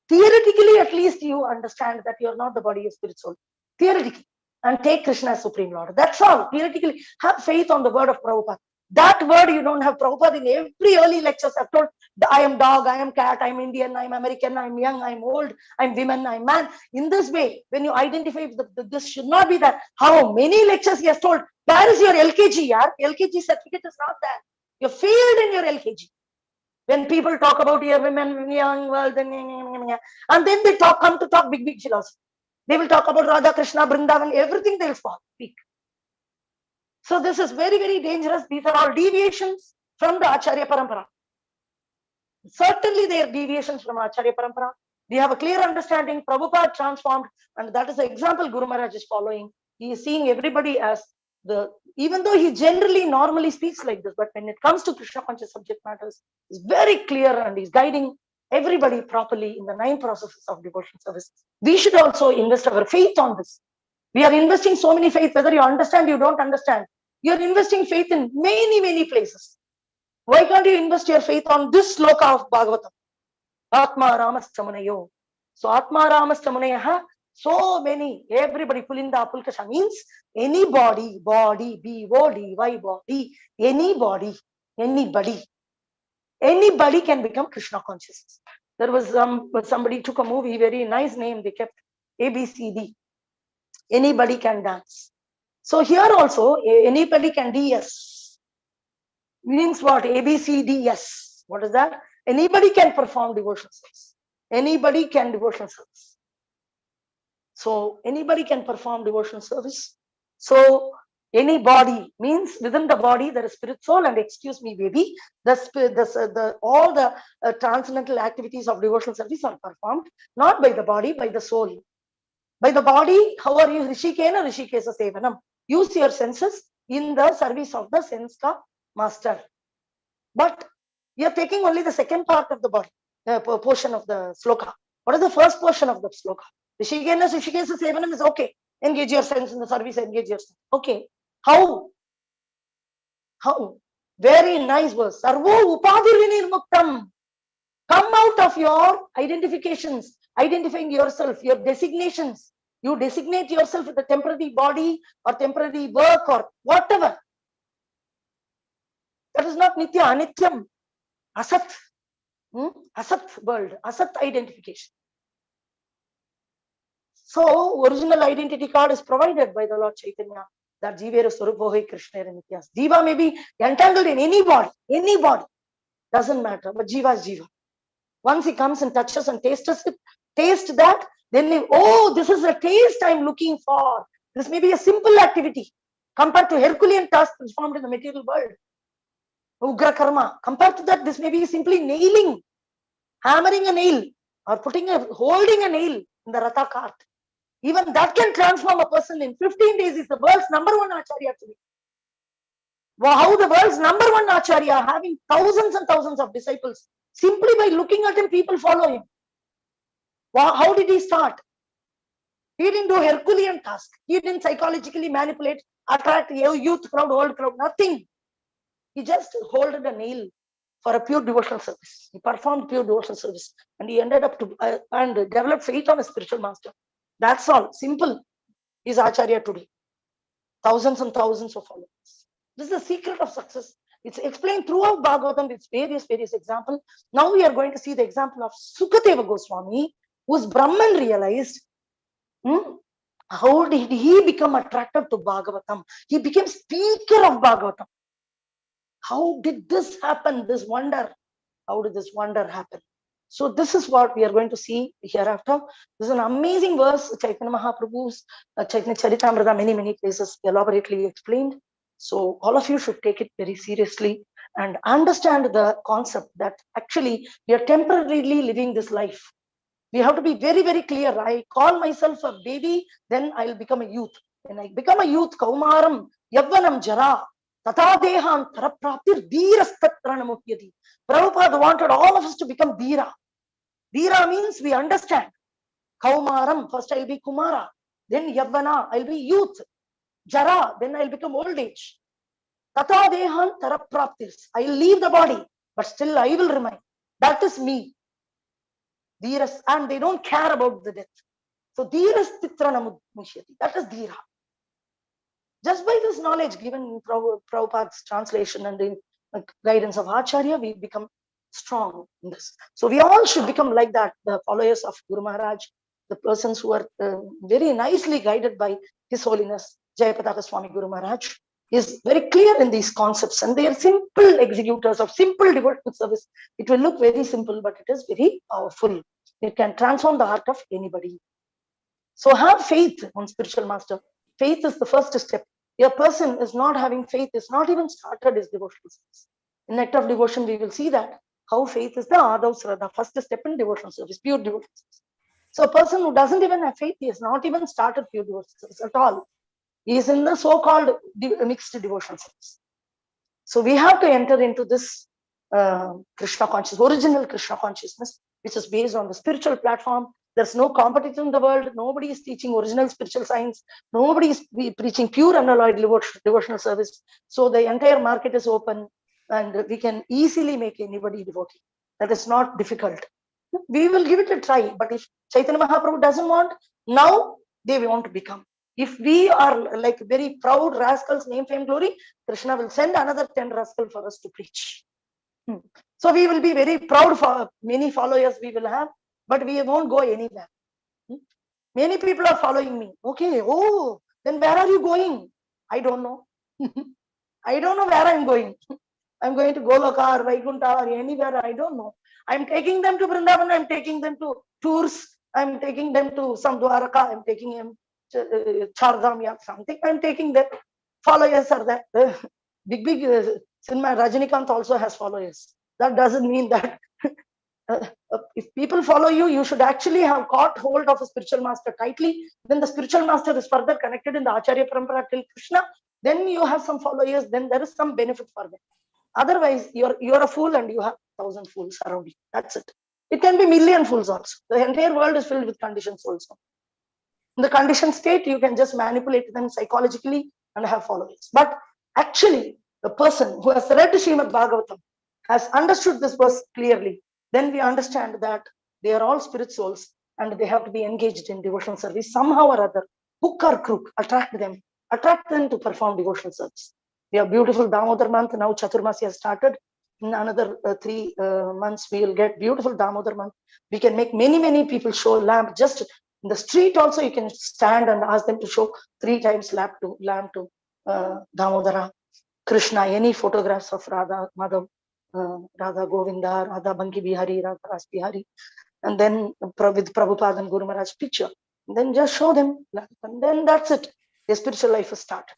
Theoretically, at least you understand that you're not the body, you're spiritual. Theoretically. And take Krishna as Supreme Lord. That's all. Theoretically, have faith on the word of Prabhupada. That word you don't have. Prabhupada in every early lectures have told, I am dog, I am cat, I'm Indian, I'm American, I'm young, I'm old, I'm women, I'm man. In this way, when you identify, this should not be that. How many lectures he has told, where is your LKG? Yaar? LKG certificate is not there. You failed in your LKG. When people talk about your women, young world, and then they come to talk big philosophy. They will talk about Radha, Krishna, Vrindavan, everything they will speak. So this is very, very dangerous. These are all deviations from the Acharya Parampara. Certainly they are deviations from Acharya Parampara. We have a clear understanding. Prabhupada transformed, and that is the example Guru Maharaj is following. He is seeing everybody as even though he generally normally speaks like this, but when it comes to Krishna conscious subject matters, he's very clear and he's guiding everybody properly in the 9 processes of devotional service. We should also invest our faith on this. We are investing so many faith, whether you understand, you don't understand. You're investing faith in many, many places. Why can't you invest your faith on this sloka of Bhagavatam? Atma Ramaschamunayo. So Atma Ramaschamunayaha, so many, everybody, Pulinda, Pulkasha means anybody, body, B-O-D-Y, body, anybody can become Krishna conscious. There was somebody took a movie, very nice name, they kept ABCD. Anybody can dance. So here also, anybody can DS. Means what? ABCDS. What is that? Anybody can perform devotional service. Anybody can devotional service. So anybody can perform devotional service. So any body means within the body there is spirit, soul, and excuse me, baby, all the transcendental activities of devotional service are performed not by the body, by the soul. By the body, how are you? Rishikena Rishikesa Sevanam. Use your senses in the service of the sense master. But you're taking only the second part of the body, portion of the sloka. What is the first portion of the sloka? Rishikena Rishikesa Sevanam is okay. Engage your sense in the service, engage yourself. Okay. How? Very nice verse. Sarvo upadir vinirmuktam. Come out of your identifications, identifying yourself, your designations. You designate yourself with a temporary body or temporary work or whatever. That is not Nitya, Anityam, Asat. Asat world, Asat identification. So, original identity card is provided by the Lord Chaitanya. That Jivera Swarupohi Krishna and Nityas. Jiva may be entangled in any body, doesn't matter, but Jiva is Jiva. Once he comes and touches and tastes that, then this is a taste I'm looking for. This may be a simple activity compared to Herculean task performed in the material world. Ugra karma. Compared to that, this may be simply nailing, hammering a nail, or holding a nail in the Ratha cart. Even that can transform a person in 15 days. Is the world's number 1 Acharya today. How the world's number 1 Acharya, having thousands and thousands of disciples, simply by looking at him, people follow him. How did he start? He didn't do Herculean task. He didn't psychologically manipulate, attract youth crowd, old crowd, nothing. He just holded a nail for a pure devotional service. He performed pure devotional service, and he ended up and developed faith on a spiritual master. That's all. Simple. He's Acharya today. Thousands and thousands of followers. This is the secret of success. It's explained throughout Bhagavatam with various examples. Now we are going to see the example of Sukadeva Goswami, whose Brahman realized, how did he become attracted to Bhagavatam? He became speaker of Bhagavatam. How did this happen? This wonder. How did this wonder happen? So this is what we are going to see hereafter. This is an amazing verse. Chaitanya Mahaprabhu's Chaitanya Charitamrita, many places elaborately explained. So all of you should take it very seriously and understand the concept that actually we are temporarily living this life. We have to be very clear. I call myself a baby, then I'll become a youth. When I become a youth, Kaumaram, Yavvanam Jara, Tatadehan Tarapraptir Dhirastatranamukhyati. Prabhupada wanted all of us to become Dhira. Dhira means we understand. Kaumaram, first I'll be Kumara. Then Yavvana, I'll be youth. Jara, then I'll become old age. Tatadehan Tarapraptir. I'll leave the body, but still I will remain. That is me. Dhiras, and they don't care about the death. So Dhiras Titranamukhyati. That is Dhira. Just by this knowledge given in Prabhupada's translation and the guidance of Acharya, we become strong in this. So we all should become like that, the followers of Guru Maharaj, the persons who are very nicely guided by His Holiness Jayapataka Swami Guru Maharaj is very clear in these concepts, and they are simple executors of simple devotional service. It will look very simple, but it is very powerful. It can transform the heart of anybody. So have faith on spiritual master. Faith is the first step. A person is not having faith, is not even started his devotional service. In Act of Devotion, we will see that how faith is the Adav, the first step in devotional service, pure devotional service. So a person who doesn't even have faith, he has not even started pure devotional service at all. He is in the so-called mixed devotional service. So we have to enter into this Krishna consciousness, original Krishna consciousness, which is based on the spiritual platform. There's no competition in the world. Nobody is teaching original spiritual science. Nobody is preaching pure unalloyed devotional service. So the entire market is open, and we can easily make anybody devotee. That is not difficult. We will give it a try. But if Chaitanya Mahaprabhu doesn't want, now they want to become. If we are like very proud rascals, name, fame, glory, Krishna will send another 10 rascals for us to preach. So we will be very proud for many followers we will have, but we won't go anywhere. Many people are following me. Okay, oh, then where are you going? I don't know. I don't know where I'm going. I'm going to Goloka or Vaikuntha or anywhere, I don't know. I'm taking them to Vrindavan, I'm taking them to tours, I'm taking them to some Dwaraka, I'm taking them to Chardham or something, I'm taking them. Followers are there. Big cinema, Rajinikanth also has followers. That doesn't mean that if people follow you, you should actually have caught hold of a spiritual master tightly. Then the spiritual master is further connected in the Acharya Parampara till Krishna. Then you have some followers, then there is some benefit for them. Otherwise, you're a fool and you have 1,000 fools around you. That's it. It can be million fools also. The entire world is filled with conditioned souls. In the conditioned state, you can just manipulate them psychologically and have followers. But actually, the person who has read Srimad Bhagavatam has understood this verse clearly. Then we understand that they are all spirit souls and they have to be engaged in devotional service somehow or other. Hook or crook, attract them to perform devotional service. We have beautiful Damodar month. Now Chaturmasi has started. In another 3 months, we will get beautiful Damodar month. We can make many people show lamp. Just in the street also, you can stand and ask them to show 3 times lamp to Damodara, Krishna, any photographs of Radha, Madhav, Radha Govinda, Radha Banki Bihari, Radha Ras Bihari, and then with Prabhupada and Guru Maharaj picture. And then just show them, and then that's it. Their spiritual life has started.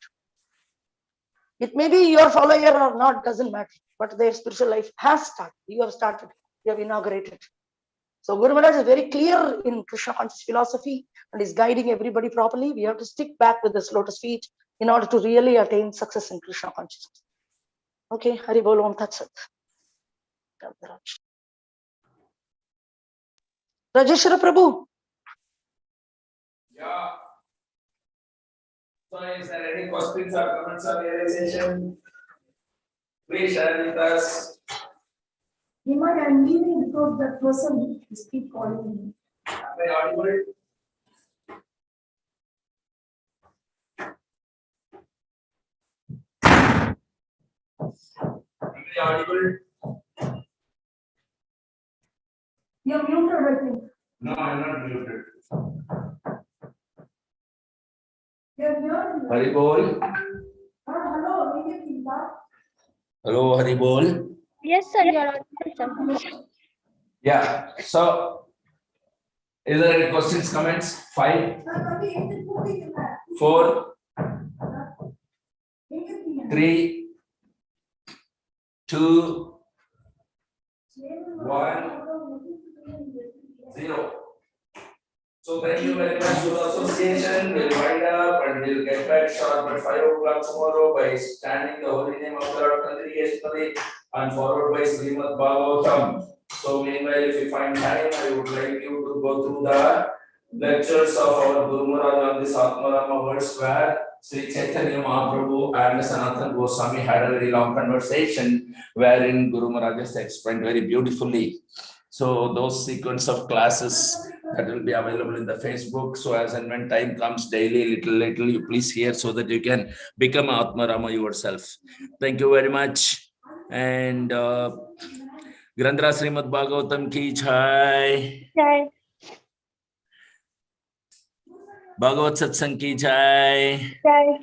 It may be your follower or not, doesn't matter, but their spiritual life has started. You have started, you have inaugurated. So Guru Maharaj is very clear in Krishna conscious philosophy and is guiding everybody properly. We have to stick back with this lotus feet in order to really attain success in Krishna consciousness. Okay, Hari Bol Om Tat Sat. Vrajeshwar Prabhu. Yeah. So is there any questions or comments on realization? Please share with us. I'm leaving because that person is keep calling me. Am I audible? Am I audible? You're muted, I think. No, I'm not muted. Hari Bol. Hello, Hari Bol. Yes, sir. You are audible, sir. Yeah. So, is there any questions, comments? 5, 4, 3, 2, 1, 0. So thank you very much to the association. We'll wind up and we'll get back sharp at 5 o'clock tomorrow by standing the holy name of the Lord congregationally and followed by Srimad Bhagavatam. So meanwhile, if you find time, I would like you to go through the lectures of our Guru Maharaj on this Atmarama verse where Sri Chaitanya Mahaprabhu and Sanatana Goswami had a very long conversation wherein Guru Maharaj has explained very beautifully. So those sequence of classes that will be available in the Facebook. So as and when time comes daily, little, you please hear so that you can become Atmarama yourself. Thank you very much. And Grandra Srimad Bhagavatam ki jai. Jai. Bhagavat Satsang ki jai. Jai.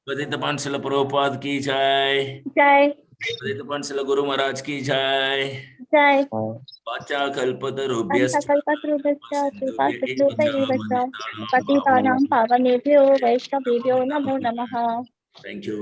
Padita Pansila Prabhupada ki jai. Jai. Padita Pansila Guru Maharaj ki jai. Jai. Vacha kalpatarubhyascha Kalpatarubhyascha Patitanam Pavanebhyo Vaishnavebhyo Namo Namaha. Thank you.